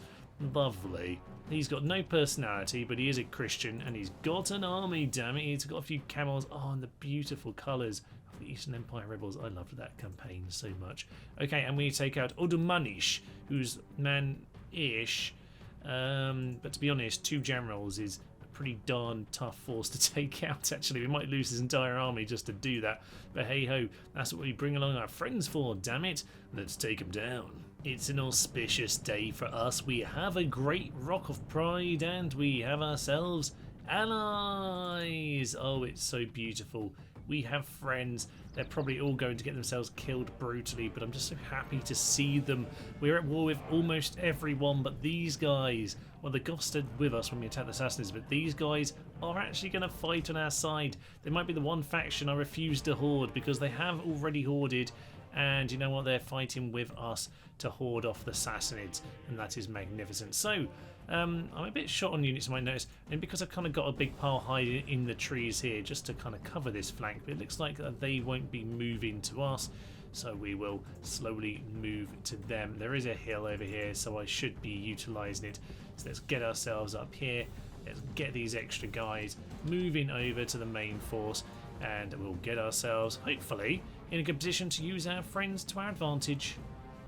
S1: Lovely. He's got no personality, but he is a Christian, and he's got an army, damn it. He's got a few camels. Oh, and the beautiful colours of the Eastern Empire rebels. I loved that campaign so much. Okay, and we take out Odumanish, who's man-ish. But to be honest, 2 generals is a pretty darn tough force to take out, actually. We might lose his entire army just to do that. But hey-ho, that's what we bring along our friends for, damn it. Let's take them down. It's an auspicious day for us. We have a great Rock of Pride and we have ourselves allies. Oh, it's so beautiful. We have friends. They're probably all going to get themselves killed brutally, but I'm just so happy to see them. We're at war with almost everyone, but these guys, well, the Goths are with us when we attack the Sassanids, but these guys are actually going to fight on our side. They might be the one faction I refuse to hoard because they have already hoarded. And you know what? They're fighting with us to hoard off the Sassanids, and that is magnificent. So, I'm a bit short on units, you might notice, and because I've kind of got a big pile hiding in the trees here just to kind of cover this flank, but it looks like they won't be moving to us, so we will slowly move to them. There is a hill over here, so I should be utilising it. So let's get ourselves up here. Let's get these extra guys moving over to the main force, and we'll get ourselves, hopefully, in a good position to use our friends to our advantage.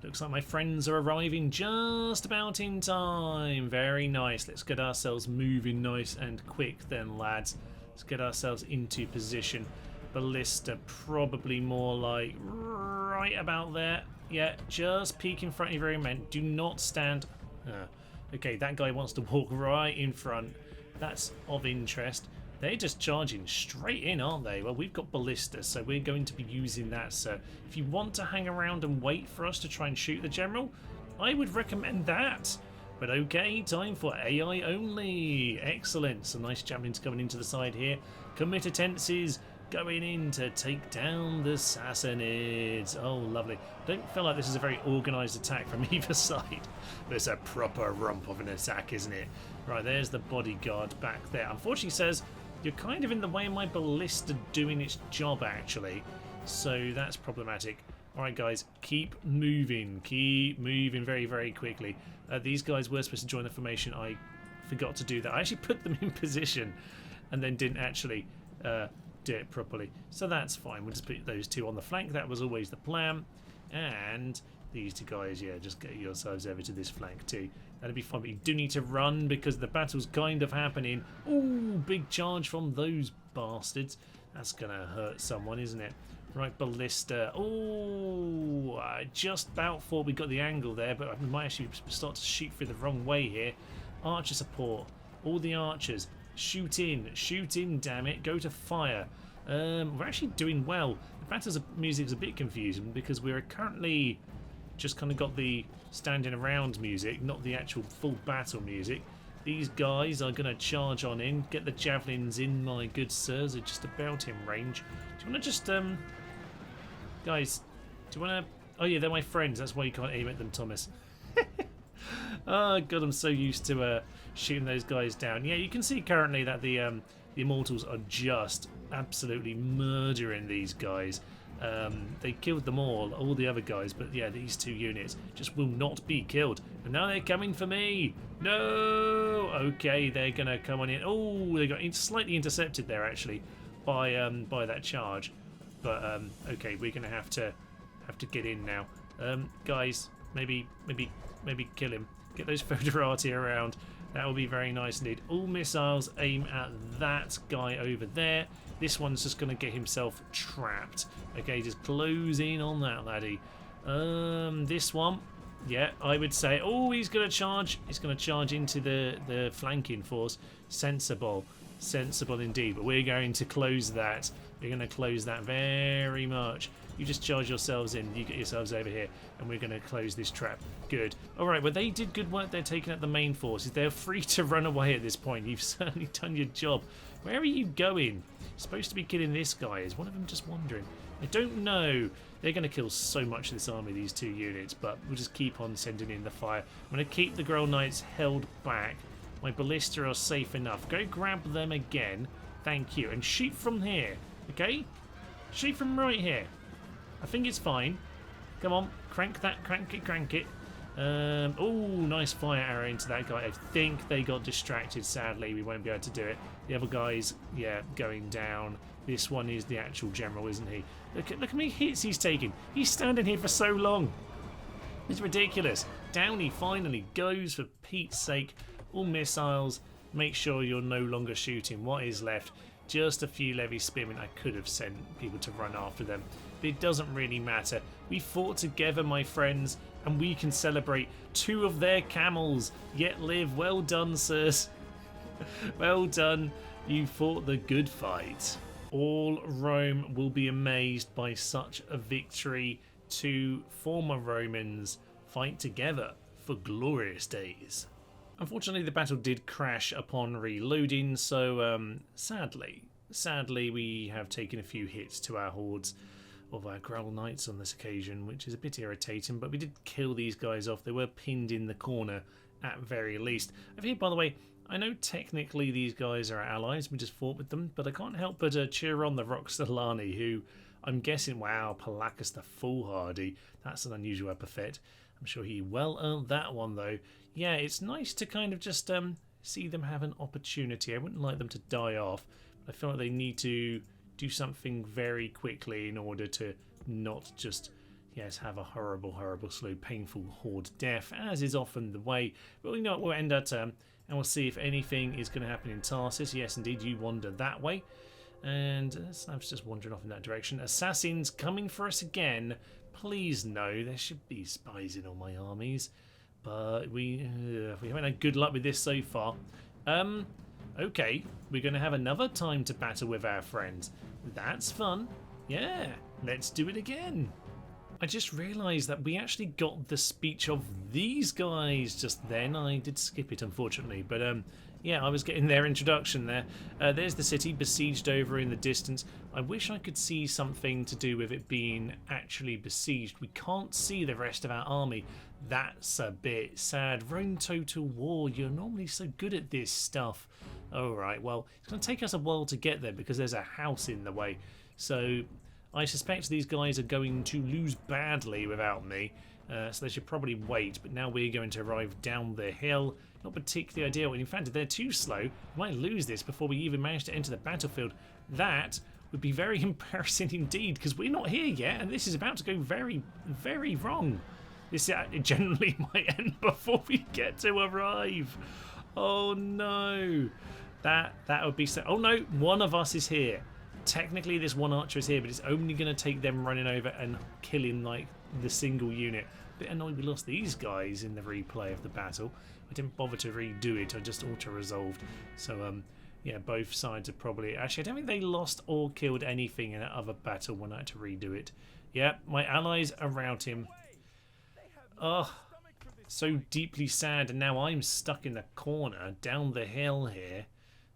S1: Looks like my friends are arriving just about in time. Very nice. Let's get ourselves moving nice and quick then, lads. Let's get ourselves into position. Ballista probably more like right about there. Yeah, just peek in front of your own men. Do not stand. Okay, that guy wants to walk right in front. That's of interest. They're just charging straight in, aren't they? Well, we've got ballistas, so we're going to be using that, sir. If you want to hang around and wait for us to try and shoot the general, I would recommend that. But okay, time for AI only. Excellent. Some nice javelins coming into the side here. Committences going in to take down the Sassanids. Oh, lovely. Don't feel like this is a very organised attack from either side. But it's a proper rump of an attack, isn't it? Right, there's the bodyguard back there. Unfortunately, says you're kind of in the way of my ballista doing its job, actually. So that's problematic. All right, guys, keep moving. Keep moving very, very quickly. These guys were supposed to join the formation. I forgot to do that. I actually put them in position and then didn't actually do it properly. So that's fine. We'll just put those two on the flank. That was always the plan. And these two guys, yeah, just get yourselves over to this flank too. That'll be fine. But you do need to run because the battle's kind of happening. Ooh, big charge from those bastards. That's going to hurt someone, isn't it? Right, ballista. Oh, I just about thought we got the angle there, but we might actually start to shoot through the wrong way here. Archer support. All the archers. Shoot in, damn it. Go to fire. We're actually doing well. The battle's music's a bit confusing because we're currently just kind of got the standing around music, not the actual full battle music. These guys are going to charge on in, get the javelins in, my good sirs. They're just about in range. Do you want to just, guys, do you want to... Oh yeah, they're my friends. That's why you can't aim at them, Thomas. Oh god, I'm so used to shooting those guys down. Yeah, you can see currently that the Immortals are just absolutely murdering these guys. They killed them all the other guys, but yeah, these two units just will not be killed. And now they're coming for me. No! Okay, they're gonna come on in. Oh, they got slightly intercepted there actually by that charge. But okay, we're gonna have to get in now. Guys, maybe kill him. Get those Foderati around. That will be very nice indeed. All missiles aim at that guy over there. This one's just going to get himself trapped. Okay, just close in on that laddie. This one, yeah, I would say. Oh, he's going to charge. He's going to charge into the flanking force. Sensible indeed. But we're going to close that. We're going to close that very much. You just charge yourselves in. You get yourselves over here, and we're going to close this trap. Good. All right. Well, they did good work. They're taking out the main forces. They're free to run away at this point. You've certainly done your job. Where are you going? You're supposed to be killing this guy. Is one of them just wandering? I don't know. They're going to kill so much of this army, these two units, but we'll just keep on sending in the fire. I'm going to keep the Grell Knights held back. My ballista are safe enough. Go grab them again. Thank you. And shoot from here. Okay? Shoot from right here. I think it's fine. Come on. Crank that. Crank it. Oh, nice fire arrow into that guy. I think they got distracted, sadly. We won't be able to do it. The other guy's, yeah, going down. This one is the actual general, isn't he? Look how many hits he's taking. He's standing here for so long. It's ridiculous. Down he finally goes, for Pete's sake. All missiles. Make sure you're no longer shooting. What is left? Just a few levy spearmen. I could have sent people to run after them. But it doesn't really matter. We fought together, my friends, and we can celebrate 2 of their camels yet live. Well done, sirs. Well done. You fought the good fight. All Rome will be amazed by such a victory. 2 former Romans fight together for glorious days. Unfortunately, the battle did crash upon reloading, so sadly we have taken a few hits to our hordes of our Grell Knights on this occasion, which is a bit irritating, but we did kill these guys off. They were pinned in the corner at very least. I've heard, by the way, I know technically these guys are allies, we just fought with them, but I can't help but cheer on the Roxolani, who I'm guessing, wow, Palacus the Foolhardy, that's an unusual epithet. I'm sure he well earned that one though. Yeah, it's nice to kind of just see them have an opportunity. I wouldn't like them to die off, but I feel like they need to do something very quickly in order to not just, yes, have a horrible, slow, painful horde death, as is often the way. But you know what, we'll end our turn and we'll see if anything is going to happen in Tarsus. Yes, indeed, you wander that way. And I was just wandering off in that direction. Assassins coming for us again. Please no, there should be spies in all my armies. But we haven't had good luck with this so far. Okay, we're going to have another time to battle with our friends. That's fun. Yeah, let's do it again. I just realised that we actually got the speech of these guys just then. I did skip it, unfortunately. But yeah, I was getting their introduction there. There's the city besieged over in the distance. I wish I could see something to do with it being actually besieged. We can't see the rest of our army. That's a bit sad. Rome Total War, you're normally so good at this stuff. Alright, well, it's going to take us a while to get there because there's a house in the way. So I suspect these guys are going to lose badly without me. So they should probably wait. But now we're going to arrive down the hill. Not particularly ideal. In fact, if they're too slow, we might lose this before we even manage to enter the battlefield. That would be very embarrassing indeed, because we're not here yet, and this is about to go very, very wrong. This generally might end before we get to arrive. Oh no. That would be so... Oh no, one of us is here. Technically this one archer is here, but it's only going to take them running over and killing like the single unit. Bit annoyed we lost these guys in the replay of the battle. I didn't bother to redo it, I just auto-resolved. So yeah, both sides are probably... Actually, I don't think they lost or killed anything in that other battle when I had to redo it. Yeah, my allies are routing. Oh, so deeply sad, and now I'm stuck in the corner down the hill here.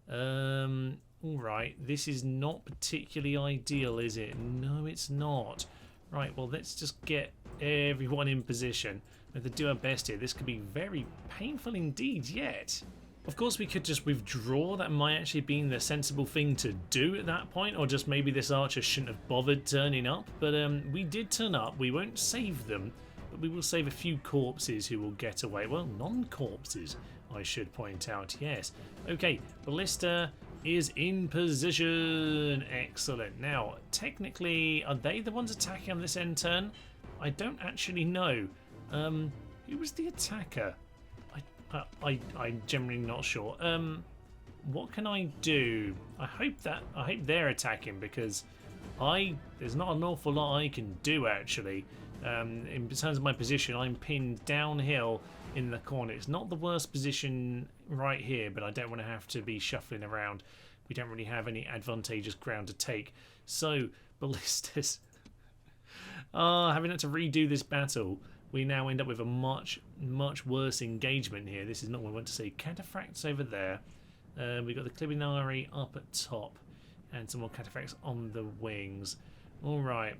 S1: Alright, this is not particularly ideal, is it? No, it's not. Right, well, let's just get everyone in position. We have to do our best here. This could be very painful indeed yet. Of course, we could just withdraw. That might actually be the sensible thing to do at that point, or just maybe this archer shouldn't have bothered turning up. But we did turn up. We won't save them, but we will save a few corpses who will get away. Well, non-corpses, I should point out, yes. Okay, Ballista is in position. Excellent. Now, technically, are they the ones attacking on this end turn? I don't actually know. Who was the attacker? I'm generally not sure. What can I do? I hope they're attacking, because there's not an awful lot I can do actually. In terms of my position, I'm pinned downhill in the corner. It's not the worst position right here, but I don't want to have to be shuffling around. We don't really have any advantageous ground to take. So, ballistas. Having had to redo this battle, we now end up with a much, much worse engagement here. This is not what I want to see. Cataphracts over there. We've got the Clibinari up at top, and some more cataphracts on the wings. Alright.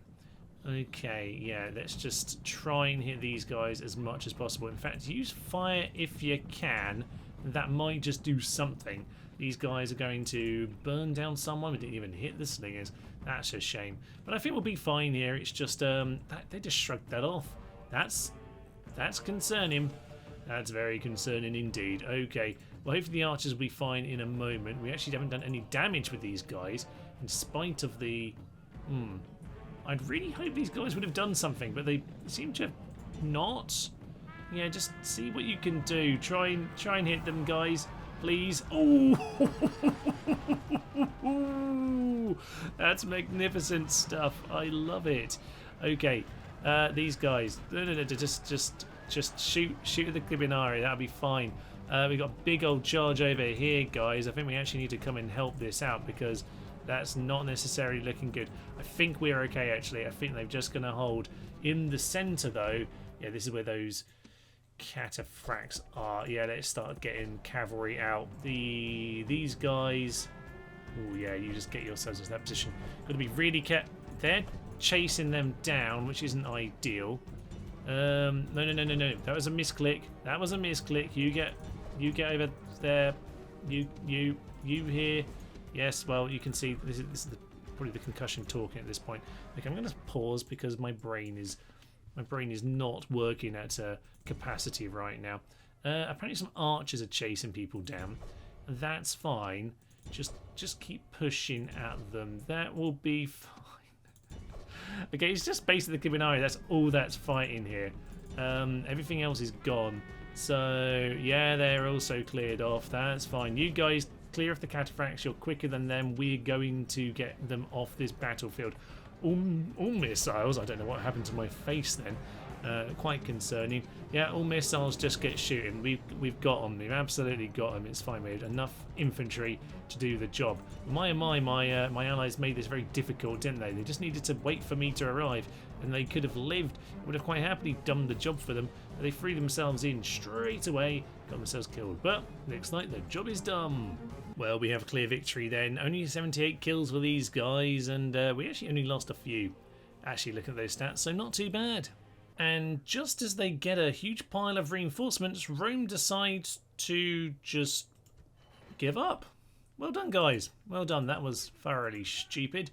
S1: Okay, yeah, let's just try and hit these guys as much as possible. In fact, use fire if you can. That might just do something. These guys are going to burn down someone. We didn't even hit the slingers. That's a shame. But I think we'll be fine here. It's just they just shrugged that off. That's concerning. That's very concerning indeed. Okay, well, hopefully the archers will be fine in a moment. We actually haven't done any damage with these guys, in spite of the... I'd really hope these guys would have done something, but they seem to have not. Yeah, just see what you can do. Try and hit them, guys, please. Oh, that's magnificent stuff. I love it. Okay, these guys. No, just shoot at the Clibinari. That'll be fine. We got a big old charge over here, guys. I think we actually need to come and help this out, because that's not necessarily looking good. I think we're okay, actually. I think they're just going to hold. In the centre, though, yeah, this is where those cataphracts are. Yeah, let's start getting cavalry out. These guys... Oh, yeah, you just get yourselves into that position. Got to be really careful. They're chasing them down, which isn't ideal. No. That was a misclick. That was a misclick. You get over there. You here. Yes, well, you can see this is probably the concussion talking at this point. Okay, I'm going to pause because my brain is not working at capacity right now. Apparently, some archers are chasing people down. That's fine. Just keep pushing at them. That will be fine. Okay, it's just basically the Clibinari. That's all that's fighting here. Everything else is gone. So yeah, they're also cleared off. That's fine. You guys clear off the cataphracts. You're quicker than them. We're going to get them off this battlefield. All missiles. I don't know what happened to my face then. Quite concerning. Yeah, all missiles just get shooting. We've got them. We've absolutely got them. It's fine. We had enough infantry to do the job. My allies made this very difficult, didn't they? They just needed to wait for me to arrive, and they could have lived. Would have quite happily done the job for them. But they threw themselves in straight away, got themselves killed. But looks like the job is done. Well, we have a clear victory then. Only 78 kills for these guys, and we actually only lost a few. Actually, look at those stats, so not too bad. And just as they get a huge pile of reinforcements, Rome decides to just give up. Well done, guys. Well done. That was thoroughly stupid.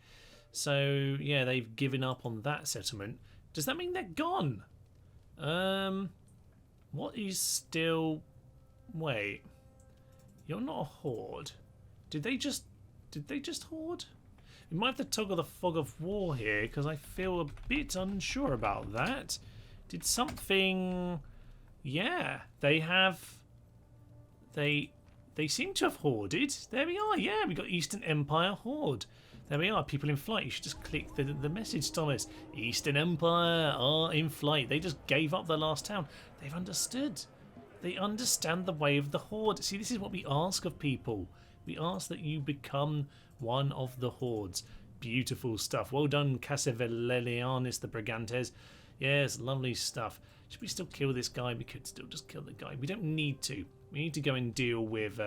S1: So, yeah, they've given up on that settlement. Does that mean they're gone? What is still... Wait. You're not a horde. Did they just horde? We might have to toggle the fog of war here, because I feel a bit unsure about that. Did something... Yeah, they have... They seem to have hoarded. There we are, yeah, we got Eastern Empire Horde. There we are, people in flight. You should just click the message, Thomas. Eastern Empire are in flight. They just gave up the last town. They've understood. They understand the way of the Horde. See, this is what we ask of people. We ask that you become one of the Hordes. Beautiful stuff. Well done, Casavellelianis, the Brigantes. Yes, lovely stuff. Should we still kill this guy? We could still just kill the guy. We don't need to. We need to go and deal with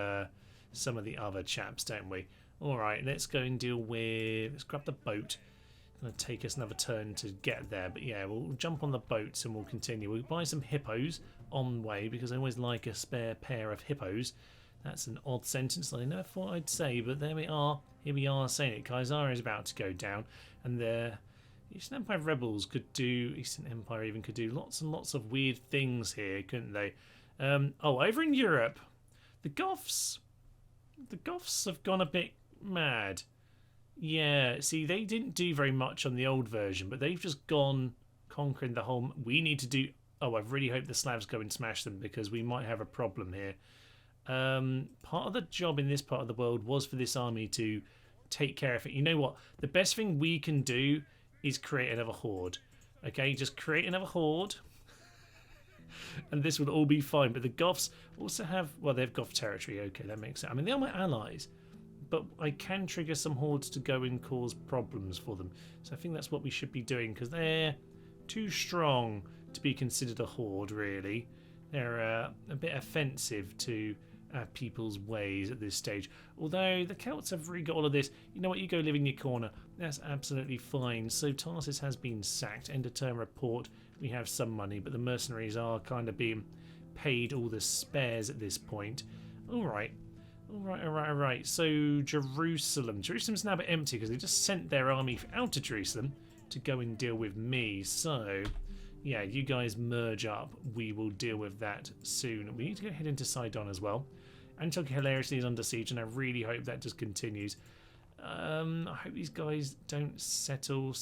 S1: some of the other chaps, don't we? Alright, let's go and deal with... Let's grab the boat. It's going to take us another turn to get there. But yeah, we'll jump on the boats and we'll continue. We'll buy some hippos on the way, because I always like a spare pair of hippos. That's an odd sentence that I never thought I'd say, but there we are. Here we are saying it. Kaisar is about to go down, and the Eastern Empire rebels could do... Eastern Empire even could do lots and lots of weird things here, couldn't they? Over in Europe, the Goths have gone a bit mad. Yeah, see, they didn't do very much on the old version, but they've just gone conquering the whole... We need to do... Oh, I really hope the Slavs go and smash them, because we might have a problem here. Part of the job in this part of the world was for this army to take care of it. You know what? The best thing we can do is create another horde. Okay, just create another horde. And this will all be fine. But the Goths also have... Well, they have Goth territory. Okay, that makes sense. I mean, they are my allies. But I can trigger some hordes to go and cause problems for them. So I think that's what we should be doing, because they're too strong to be considered a horde, really. They're a bit offensive to people's ways at this stage. Although the Celts have really got all of this. You know what? You go live in your corner. That's absolutely fine. So Tarsus has been sacked. End of term report. We have some money, but the mercenaries are kind of being paid all the spares at this point. Alright. So Jerusalem's now a bit empty, because they just sent their army out of Jerusalem to go and deal with me. So... yeah, you guys merge up. We will deal with that soon. We need to go head into Sidon as well. Antioch hilariously is under siege, and I really hope that just continues. I hope these guys don't settle.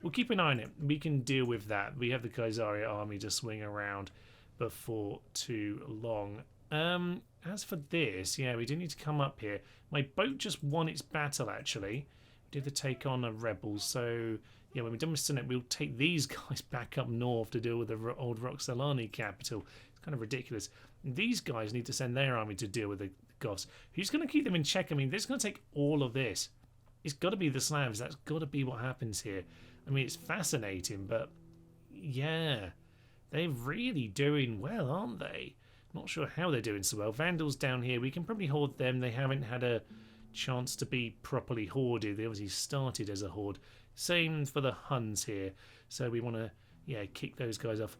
S1: We'll keep an eye on it. We can deal with that. We have the Kaisaria army to swing around before too long. As for this, yeah, we do need to come up here. My boat just won its battle, actually. We did the take on a rebel, so... yeah, when we're done with Senate, we'll take these guys back up north to deal with the old Roxolani capital. It's kind of ridiculous. These guys need to send their army to deal with the Goths. Who's going to keep them in check? I mean, this is going to take all of this. It's got to be the Slavs. That's got to be what happens here. I mean, it's fascinating, but yeah, they're really doing well, aren't they? Not sure how they're doing so well. Vandals down here, we can probably hoard them. They haven't had a chance to be properly hoarded. They obviously started as a horde. Same for the Huns here. So we want to, yeah, kick those guys off.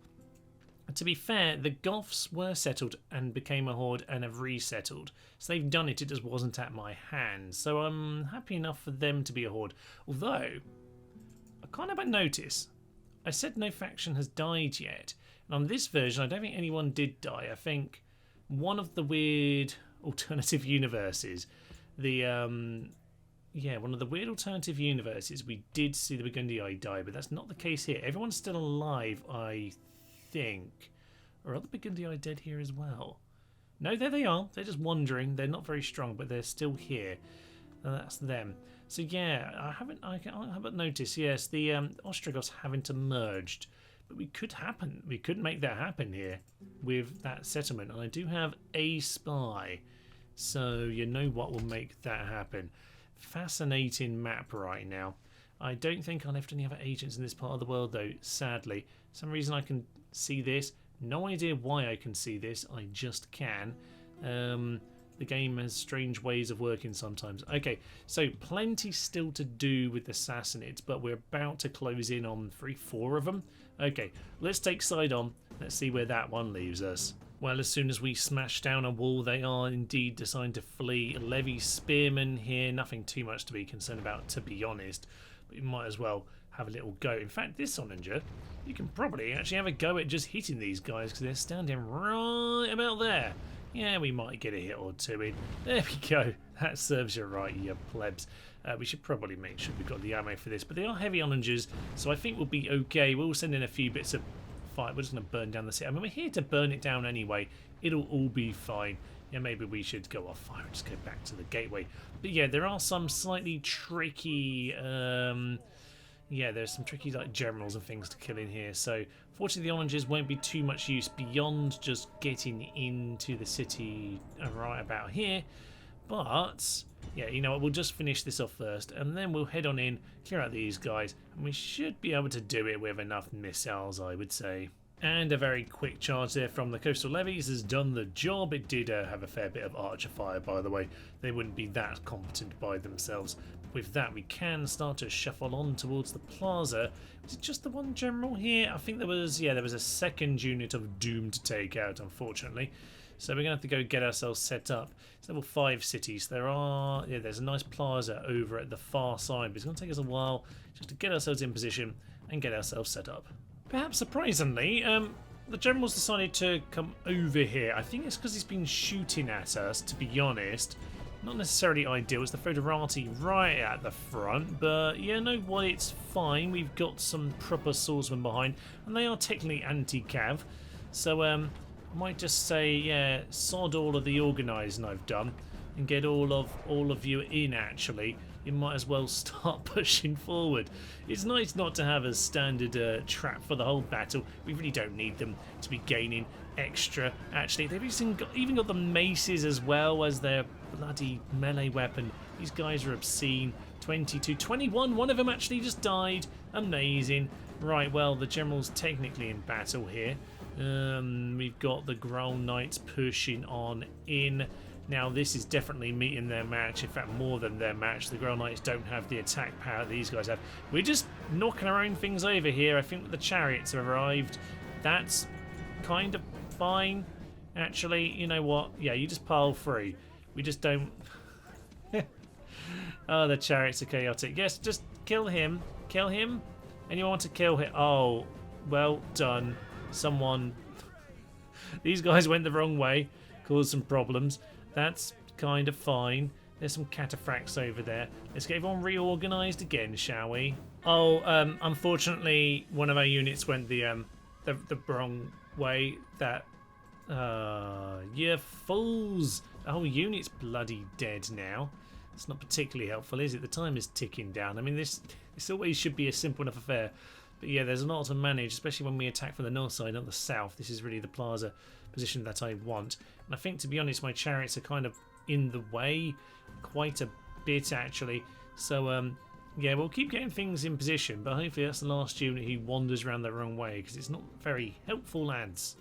S1: To be fair, the Goths were settled and became a horde and have resettled. So they've done it, it just wasn't at my hand. So I'm happy enough for them to be a horde. Although, I can't help but notice, I said no faction has died yet. And on this version, I don't think anyone did die. I think one of the weird alternative universes, one of the weird alternative universes, we did see the Burgundii die, but that's not the case here. Everyone's still alive, I think. Or are the Burgundii dead here as well? No, there they are. They're just wandering. They're not very strong, but they're still here. And that's them. So yeah, I haven't noticed. Yes, the Ostrogoths haven't emerged, but we could make that happen here with that settlement. And I do have a spy, so you know what will make that happen. Fascinating map right now. I don't think I left any other agents in this part of the world though, sadly. For some reason I can see this. No idea why I can see this, I just can. The game has strange ways of working sometimes. Okay, so plenty still to do with the Sassanids, but we're about to close in on 4 of them. Okay, let's take Sidon. Let's see where that one leaves us. Well, as soon as we smash down a wall, they are indeed deciding to flee. Levy spearmen here, nothing too much to be concerned about, to be honest. But we might as well have a little go. In fact, this Oninger, you can probably actually have a go at just hitting these guys because they're standing right about there. Yeah, we might get a hit or two in. There we go. That serves you right, you plebs. We should probably make sure we've got the ammo for this. But they are heavy Oningers, so I think we'll be okay. We'll send in a few bits of fire. We're just going to burn down the city. I mean, we're here to burn it down anyway. It'll all be fine. Yeah, maybe we should go off fire and just go back to the gateway. But yeah, there are some slightly tricky... yeah, there's some tricky like generals and things to kill in here. So, fortunately, the Oningers won't be too much use beyond just getting into the city right about here. But, yeah, you know what, we'll just finish this off first, and then we'll head on in, clear out these guys, and we should be able to do it with enough missiles, I would say. And a very quick charge there from the coastal levies has done the job. It did have a fair bit of archer fire, by the way. They wouldn't be that competent by themselves. With that, we can start to shuffle on towards the plaza. Was it just the one general here? I think there was, yeah, there was a second unit of doom to take out, unfortunately. So we're going to have to go get ourselves set up. It's level 5 cities. There's a nice plaza over at the far side, but it's going to take us a while just to get ourselves in position and get ourselves set up. Perhaps surprisingly, the general's decided to come over here. I think it's because he's been shooting at us, to be honest. Not necessarily ideal. It's the Foederati right at the front, but you know what? It's fine. We've got some proper swordsmen behind, and they are technically anti-cav. So I might just say, yeah, sod all of the organising I've done, and get all of you in. Actually, you might as well start pushing forward. It's nice not to have a standard trap for the whole battle. We really don't need them to be gaining extra. Actually, they've even got the maces as well as their bloody melee weapon. These guys are obscene. 22, 21, one of them actually just died. Amazing. Right, well, the general's technically in battle here. We've got the Growl Knights pushing on in. Now, this is definitely meeting their match. In fact, more than their match. The Growl Knights don't have the attack power these guys have. We're just knocking our own things over here. I think the chariots have arrived. That's kind of fine. Actually, you know what? Yeah, you just pile free. We just don't... Oh, the chariots are chaotic. Yes, just kill him. Kill him. Anyone want to kill him? Oh, well done. Someone... These guys went the wrong way. Caused some problems. That's kind of fine. There's some cataphracts over there. Let's get everyone reorganised again, shall we? Oh, unfortunately, one of our units went the wrong way. That... you fools! The whole unit's bloody dead now. It's not particularly helpful, is it? The time is ticking down. I mean, this always should be a simple enough affair. But yeah, there's a lot to manage, especially when we attack from the north side, not the south. This is really the plaza position that I want. And I think, to be honest, my chariots are kind of in the way quite a bit, actually. So, yeah, we'll keep getting things in position, but hopefully that's the last unit who wanders around the wrong way, because it's not very helpful, lads.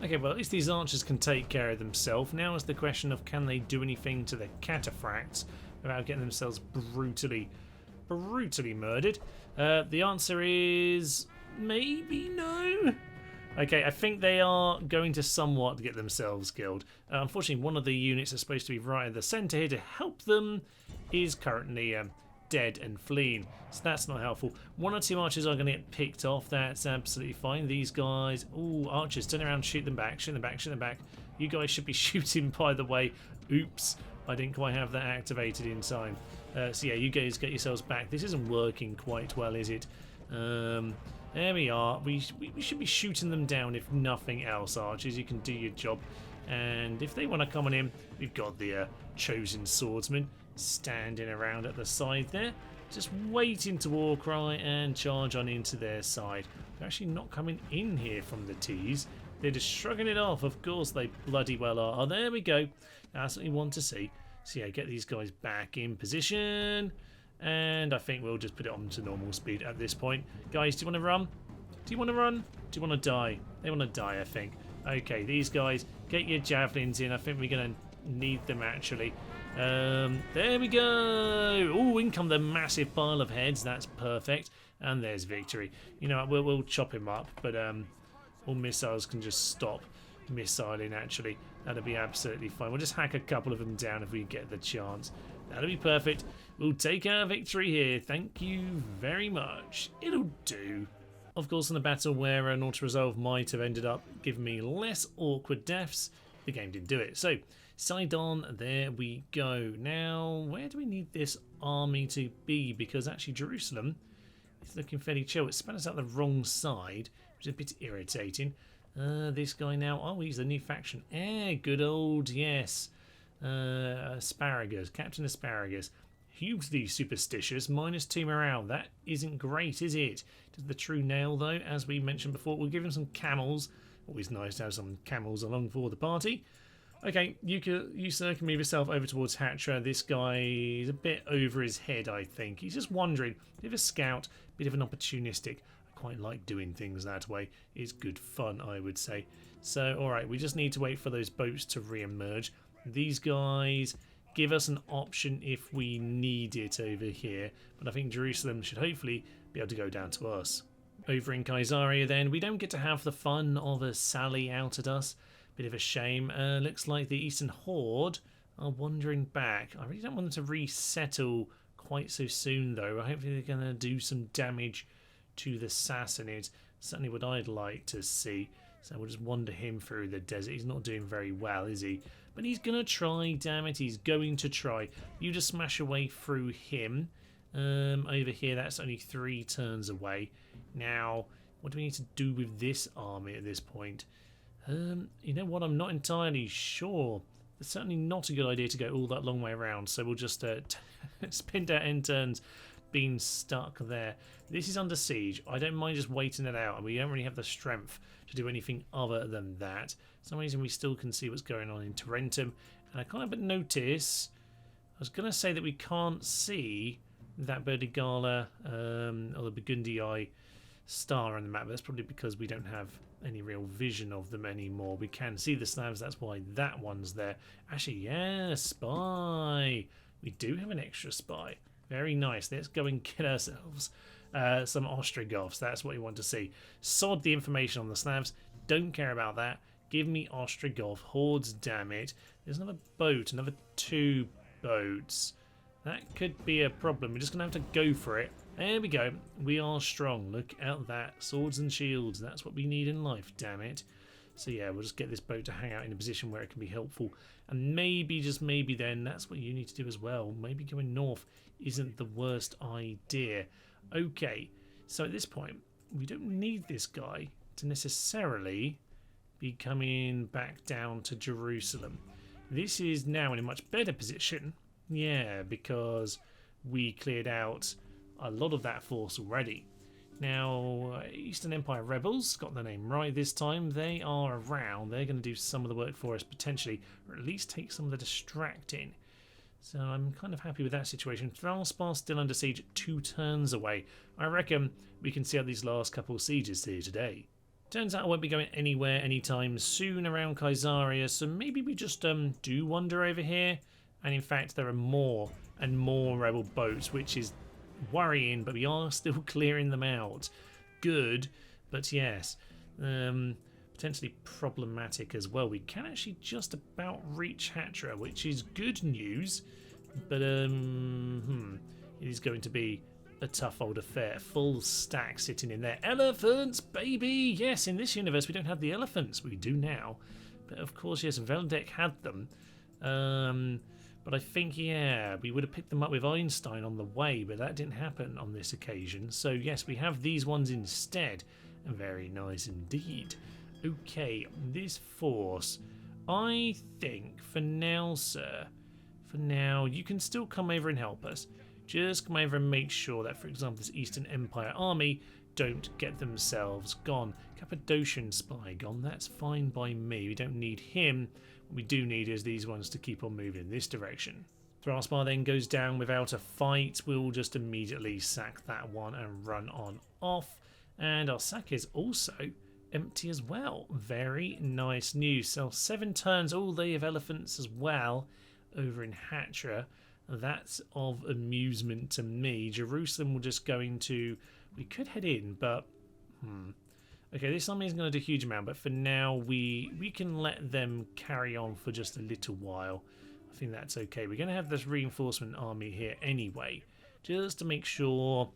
S1: Okay, well, at least these archers can take care of themselves. Now is the question of, can they do anything to the cataphracts without getting themselves brutally murdered? The answer is maybe no. Okay, I think they are going to somewhat get themselves killed. Unfortunately, one of the units that's supposed to be right in the centre here to help them is currently dead and fleeing, so that's not helpful. One or two archers are going to get picked off. That's absolutely fine. These guys, ooh, archers, turn around, shoot them back, shoot them back, shoot them back. You guys should be shooting, by the way. Oops, I didn't quite have that activated in time. So yeah, you guys get yourselves back. This isn't working quite well, is it? There we are. We should be shooting them down, if nothing else, archers. You can do your job. And if they want to come on in, we've got the chosen swordsman standing around at the side there, just waiting to war cry and charge on into their side. They're actually not coming in here from the T's. They're just shrugging it off. Of course they bloody well are. Oh, there we go. That's what you want to see. So yeah, get these guys back in position. And I think we'll just put it on to normal speed at this point. Guys, do you want to run? Do you want to run? Do you want to die? They want to die, I think. Okay, these guys, get your javelins in. I think we're going to need them, actually. There we go. Oh, in come the massive pile of heads. That's perfect. And there's victory. You know what, we'll chop him up, but all missiles can just stop missiling, actually. That'll be absolutely fine. We'll just hack a couple of them down if we get the chance. That'll be perfect. We'll take our victory here. Thank you very much. It'll do. Of course, in the battle where an auto-resolve might have ended up giving me less awkward deaths, the game didn't do it. So, Sidon, there we go. Now, where do we need this army to be? Because actually Jerusalem is looking fairly chill. It spat us out the wrong side, which is a bit irritating. This guy now, oh, he's the new faction. Good old, yes. Asparagus, Captain Asparagus. Hugely superstitious, -2 morale. That isn't great, is it? Does the true nail, though, as we mentioned before. We'll give him some camels. Always nice to have some camels along for the party. Okay, you sir can move yourself over towards Petra. This guy is a bit over his head, I think. He's just wandering. Bit of a scout, bit of an opportunistic. I quite like doing things that way. It's good fun, I would say. So, alright, we just need to wait for those boats to re-emerge. These guys give us an option if we need it over here. But I think Jerusalem should hopefully be able to go down to us. Over in Caesarea then, we don't get to have the fun of a sally out at us. Bit of a shame. Looks like the Eastern Horde are wandering back. I really don't want them to resettle quite so soon, though. Hopefully they're going to do some damage to the Sassanids. Certainly what I'd like to see. So we'll just wander him through the desert. He's not doing very well, is he? But he's going to try, damn it. He's going to try. You just smash away through him. Over here, that's only 3 turns away. Now, what do we need to do with this army at this point? You know what? I'm not entirely sure. It's certainly not a good idea to go all that long way around. So we'll just spin out end turns being stuck there. This is under siege. I don't mind just waiting it out. And we don't really have the strength to do anything other than that. For some reason we still can see what's going on in Tarentum. And I can't but notice, I was going to say that we can't see that Burdigala or the Burgundii star on the map. That's probably because we don't have any real vision of them anymore. We can see the Slavs, that's why that one's there. Actually, yeah, spy. We do have an extra spy. Very nice. Let's go and get ourselves some Ostrogoths. That's what we want to see. Sod the information on the Slavs. Don't care about that. Give me Ostrogoth hordes, damn it. There's another boat, another 2 boats. That could be a problem. We're just going to have to go for it. There we go. We are strong. Look at that. Swords and shields. That's what we need in life, damn it. So yeah, we'll just get this boat to hang out in a position where it can be helpful. And maybe, just maybe then, that's what you need to do as well. Maybe going north isn't the worst idea. Okay, so at this point, we don't need this guy to necessarily be coming back down to Jerusalem. This is now in a much better position. Yeah, because we cleared out a lot of that force already. Now, Eastern Empire rebels, got the name right this time. They are around. They're going to do some of the work for us potentially, or at least take some of the distracting. So I'm kind of happy with that situation. Thralspar still under siege, 2 turns away. I reckon we can see out these last couple of sieges here today. Turns out I won't be going anywhere anytime soon around Caesarea, so maybe we just do wander over here. And in fact, there are more and more rebel boats, which is worrying, but we are still clearing them out. Good, but yes, potentially problematic as well. We can actually just about reach Petra, which is good news, but it is going to be a tough old affair. Full stack sitting in there. Elephants, baby! Yes, in this universe we don't have the elephants. We do now, but of course, yes, Veldek had them. But I think, yeah, we would have picked them up with Einstein on the way, but that didn't happen on this occasion. So, yes, we have these ones instead. Very nice indeed. Okay, this force I think for now, sir, for now, you can still come over and help us. Just come over and make sure that, for example, this Eastern Empire army don't get themselves gone. Cappadocian spy gone, that's fine by me. We don't need him. What we do need is these ones to keep on moving in this direction. Thrasbar then goes down without a fight. We'll just immediately sack that one and run on off. And our sack is also empty as well. Very nice news. So 7 turns, all they have elephants as well over in Hatra. That's of amusement to me. Jerusalem will just go into... We could head in, but... Okay, this army isn't going to do a huge amount, but for now we can let them carry on for just a little while. I think that's okay. We're going to have this reinforcement army here anyway, just to make sure.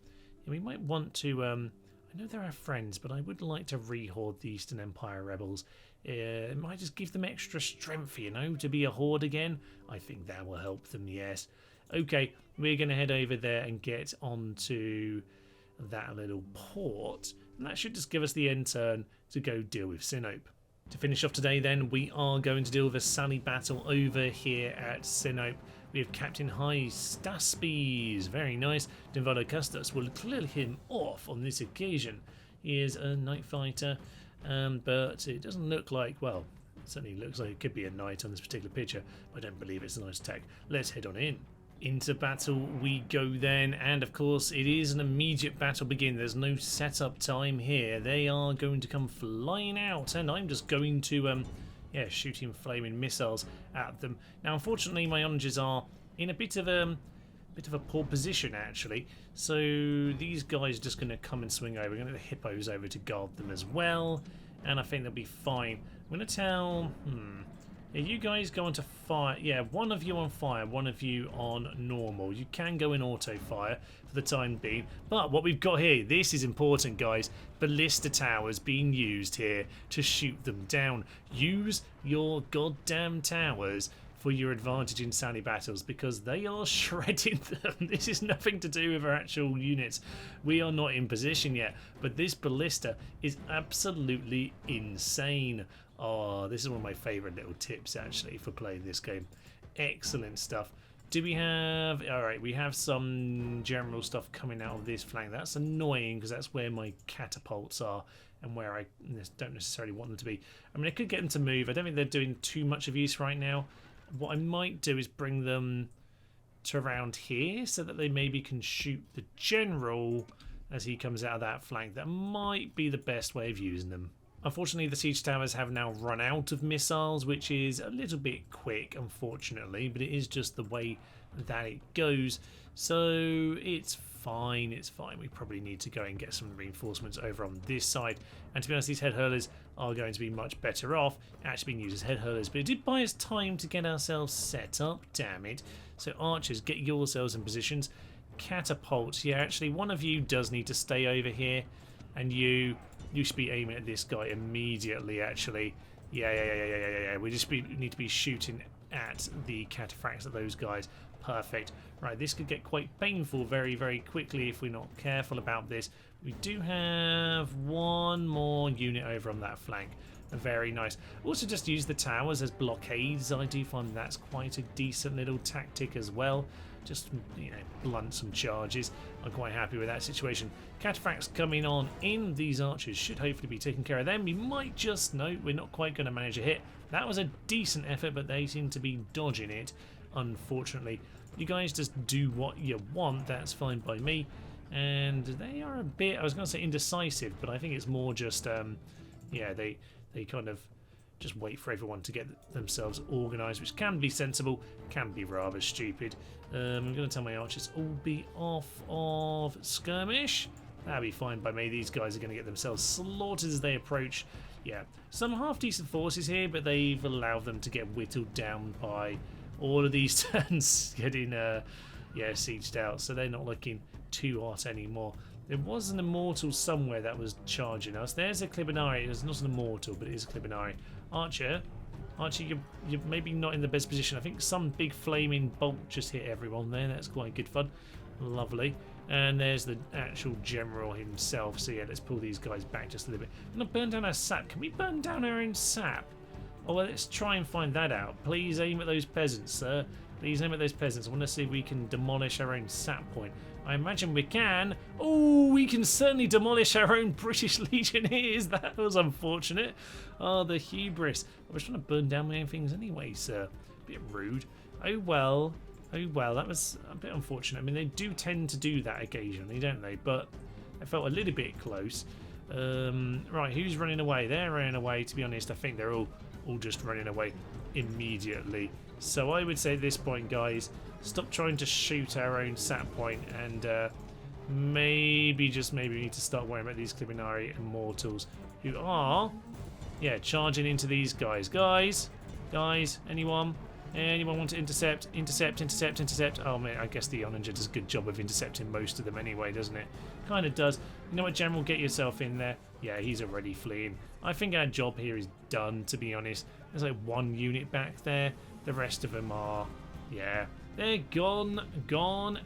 S1: We might want to... I know they're our friends, but I would like to re-horde the Eastern Empire rebels. It might just give them extra strength, you know, to be a horde again. I think that will help them, yes. Okay, we're going to head over there and get onto that little port. And that should just give us the end turn to go deal with Sinope. To finish off today then, we are going to deal with a Sally battle over here at Sinope. We have Captain High Staspes, very nice. Dinvalo Custos will clear him off on this occasion. He is a night fighter, but it doesn't look like, well, it certainly looks like it could be a knight on this particular picture. I don't believe it's a nice attack. Let's head on in. Into battle we go then, and of course it is an immediate battle begin. There's no setup time here. They are going to come flying out, and I'm just going to shooting flaming missiles at them. Now unfortunately my onagers are in a bit of a poor position actually, so these guys are just going to come and swing over. We're going to get the hippos over to guard them as well, and I think they'll be fine. I'm going to tell yeah, you guys go on to fire. Yeah, one of you on fire, one of you on normal. You can go in auto fire for the time being. But what we've got here, this is important, guys. Ballista towers being used here to shoot them down. Use your goddamn towers for your advantage in Sally battles, because they are shredding them. This is nothing to do with our actual units. We are not in position yet, but this ballista is absolutely insane. Oh, this is one of my favourite little tips actually for playing this game. Excellent stuff. Do we have... Alright, we have some general stuff coming out of this flank. That's annoying because that's where my catapults are and where I don't necessarily want them to be. I mean, I could get them to move. I don't think they're doing too much of use right now. What I might do is bring them to around here so that they maybe can shoot the general as he comes out of that flank. That might be the best way of using them. Unfortunately, the siege towers have now run out of missiles, which is a little bit quick, unfortunately, but it is just the way that it goes. So it's fine, it's fine. We probably need to go and get some reinforcements over on this side. And to be honest, these head hurlers are going to be much better off actually being used as head hurlers. But it did buy us time to get ourselves set up, damn it. So archers, get yourselves in positions. Catapults, yeah, actually one of you does need to stay over here, and you should be aiming at this guy immediately, actually. Yeah. We just need to be shooting at the cataphracts of those guys. Perfect. Right, this could get quite painful very, very quickly if we're not careful about this. We do have one more unit over on that flank. Very nice. Also just use the towers as blockades. I do find that's quite a decent little tactic as well. Just, you know, blunt some charges. I'm quite happy with that situation. Cataphracts coming on in. These archers should hopefully be taking care of them. We might just... No, we're not quite going to manage a hit. That was a decent effort, but they seem to be dodging it, unfortunately. You guys just do what you want. That's fine by me. And they are a bit... I was going to say indecisive, but I think it's more just... yeah, they kind of just wait for everyone to get themselves organised, which can be sensible, can be rather stupid. I'm going to tell my archers all be off of skirmish. That'll be fine by me. These guys are going to get themselves slaughtered as they approach. Yeah, some half-decent forces here, but they've allowed them to get whittled down by all of these turns getting sieged out, so they're not looking too hot anymore. There was an immortal somewhere that was charging us. There's a Clibinari. It's not an immortal, but it is a Clibinari. Archer, you're maybe not in the best position. I think some big flaming bolt just hit everyone there. That's quite good fun. Lovely. And there's the actual general himself. So yeah, let's pull these guys back just a little bit. I'm going to burn down our sap. Can we burn down our own sap? Oh, well, let's try and find that out. Please aim at those peasants, sir. Please aim at those peasants. I want to see if we can demolish our own sap point. I imagine we can. Oh, we can certainly demolish our own British Legionnaires. That was unfortunate. Oh, the hubris. I was trying to burn down my own things anyway, sir. Bit rude. Oh, well. Oh, well, that was a bit unfortunate. I mean, they do tend to do that occasionally, don't they? But I felt a little bit close. Right, who's running away? They're running away. To be honest, I think they're all just running away immediately. So I would say at this point, guys, stop trying to shoot our own sap point, and maybe, just maybe, we need to start worrying about these Clibinari Immortals who are, yeah, charging into these guys. Guys, anyone want to intercept? Oh man, I guess the Oninger does a good job of intercepting most of them anyway, doesn't it? Kind of does. You know what, General, get yourself in there. Yeah, he's already fleeing. I think our job here is done, to be honest. There's like one unit back there. The rest of them are, yeah, they're gone,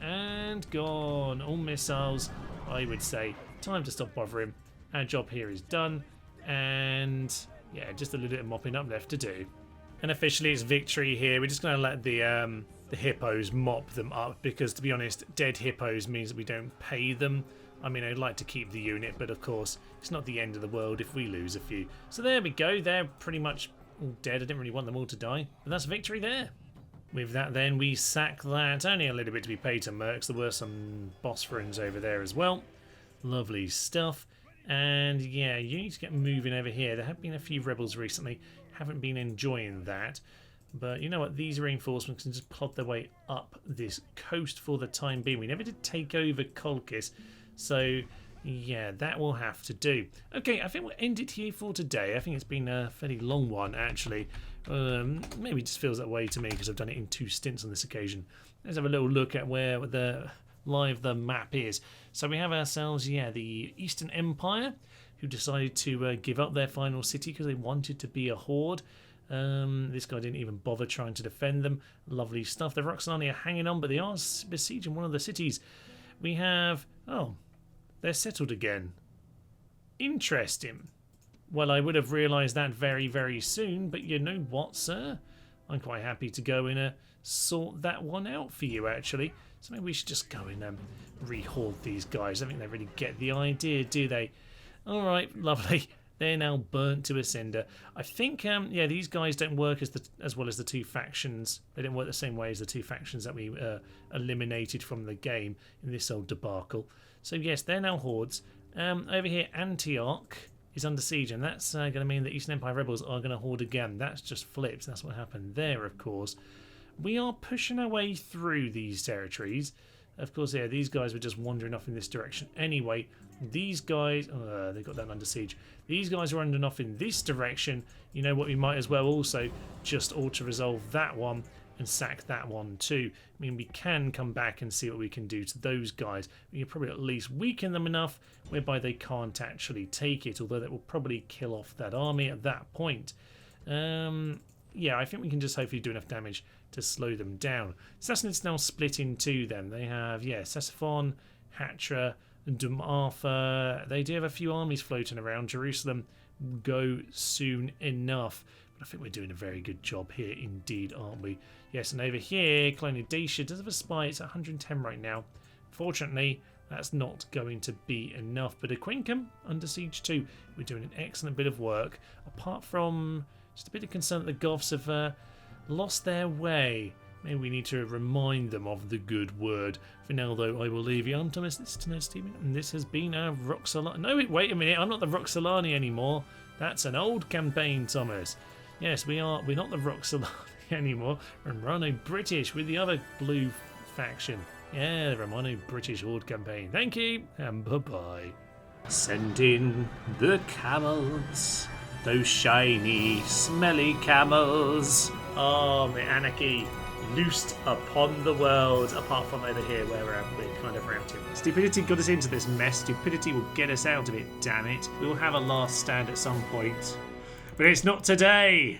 S1: and gone. All missiles, I would say. Time to stop bothering. Our job here is done, and yeah, just a little bit of mopping up left to do. And officially it's victory here. We're just going to let the hippos mop them up, because to be honest, dead hippos means that we don't pay them. I mean, I'd like to keep the unit, but of course, it's not the end of the world if we lose a few. So there we go. They're pretty much all dead. I didn't really want them all to die, but that's victory there. With that then, we sack that. Only a little bit to be paid to mercs. There were some Bosphorans over there as well. Lovely stuff. And yeah, you need to get moving over here. There have been a few rebels recently. Haven't been enjoying that. But you know what? These reinforcements can just plod their way up this coast for the time being. We never did take over Colchis. So yeah, that will have to do. Okay, I think we'll end it here for today. I think it's been a fairly long one, actually. Maybe it just feels that way to me because I've done it in 2 stints on this occasion. Let's have a little look at where the map is. So we have ourselves, yeah, the Eastern Empire, who decided to give up their final city because they wanted to be a horde. This guy didn't even bother trying to defend them. Lovely stuff. The Roxolani are hanging on, but they are besieging one of the cities. We have... oh, they're settled again. Interesting. Well, I would have realised that very, very soon, but you know what, sir? I'm quite happy to go and sort that one out for you, actually. So maybe we should just go and re-horde these guys. I think they really get the idea, do they? All right, lovely. They're now burnt to a cinder. I think, yeah, these guys don't work as well as the 2 factions. They don't work the same way as the 2 factions that we eliminated from the game in this old debacle. So yes, they're now hordes. Over here, Antioch is under siege, and that's going to mean that Eastern Empire rebels are going to horde again. That's just flipped. That's what happened there, of course. We are pushing our way through these territories. Of course, yeah, these guys were just wandering off in this direction anyway. These guys, they got that under siege. These guys are wandering off in this direction. You know what, we might as well also just auto-resolve that one and sack that one too. I mean, we can come back and see what we can do to those guys. We can probably at least weaken them enough whereby they can't actually take it, although that will probably kill off that army at that point. Yeah, I think we can just hopefully do enough damage to slow them down. Sassanid's now split in 2 then. They have, yeah, Ctesiphon, Hatra, and Dumartha. They do have a few armies floating around. Jerusalem will go soon enough. But I think we're doing a very good job here indeed, aren't we? Yes, and over here, Colonial Dacia does have a spy. It's at 110 right now. Fortunately, that's not going to be enough. But Aquincum, under siege too. We're doing an excellent bit of work. Apart from just a bit of concern that the Goths have lost their way. Maybe we need to remind them of the good word. For now, though, I will leave you. I'm Thomas, this is Nerd Steven, and this has been our Roxolani. No, wait a minute, I'm not the Roxolani anymore. That's an old campaign, Thomas. Yes, we're not the Roxolani anymore. Romano-British with the other blue faction. Yeah, the Romano-British Horde campaign. Thank you, and bye-bye. Send in the camels. Those shiny, smelly camels. Oh, the anarchy loosed upon the world. Apart from over here where we're kind of routed. Stupidity got us into this mess. Stupidity will get us out of it, damn it. We will have a last stand at some point. But it's not today.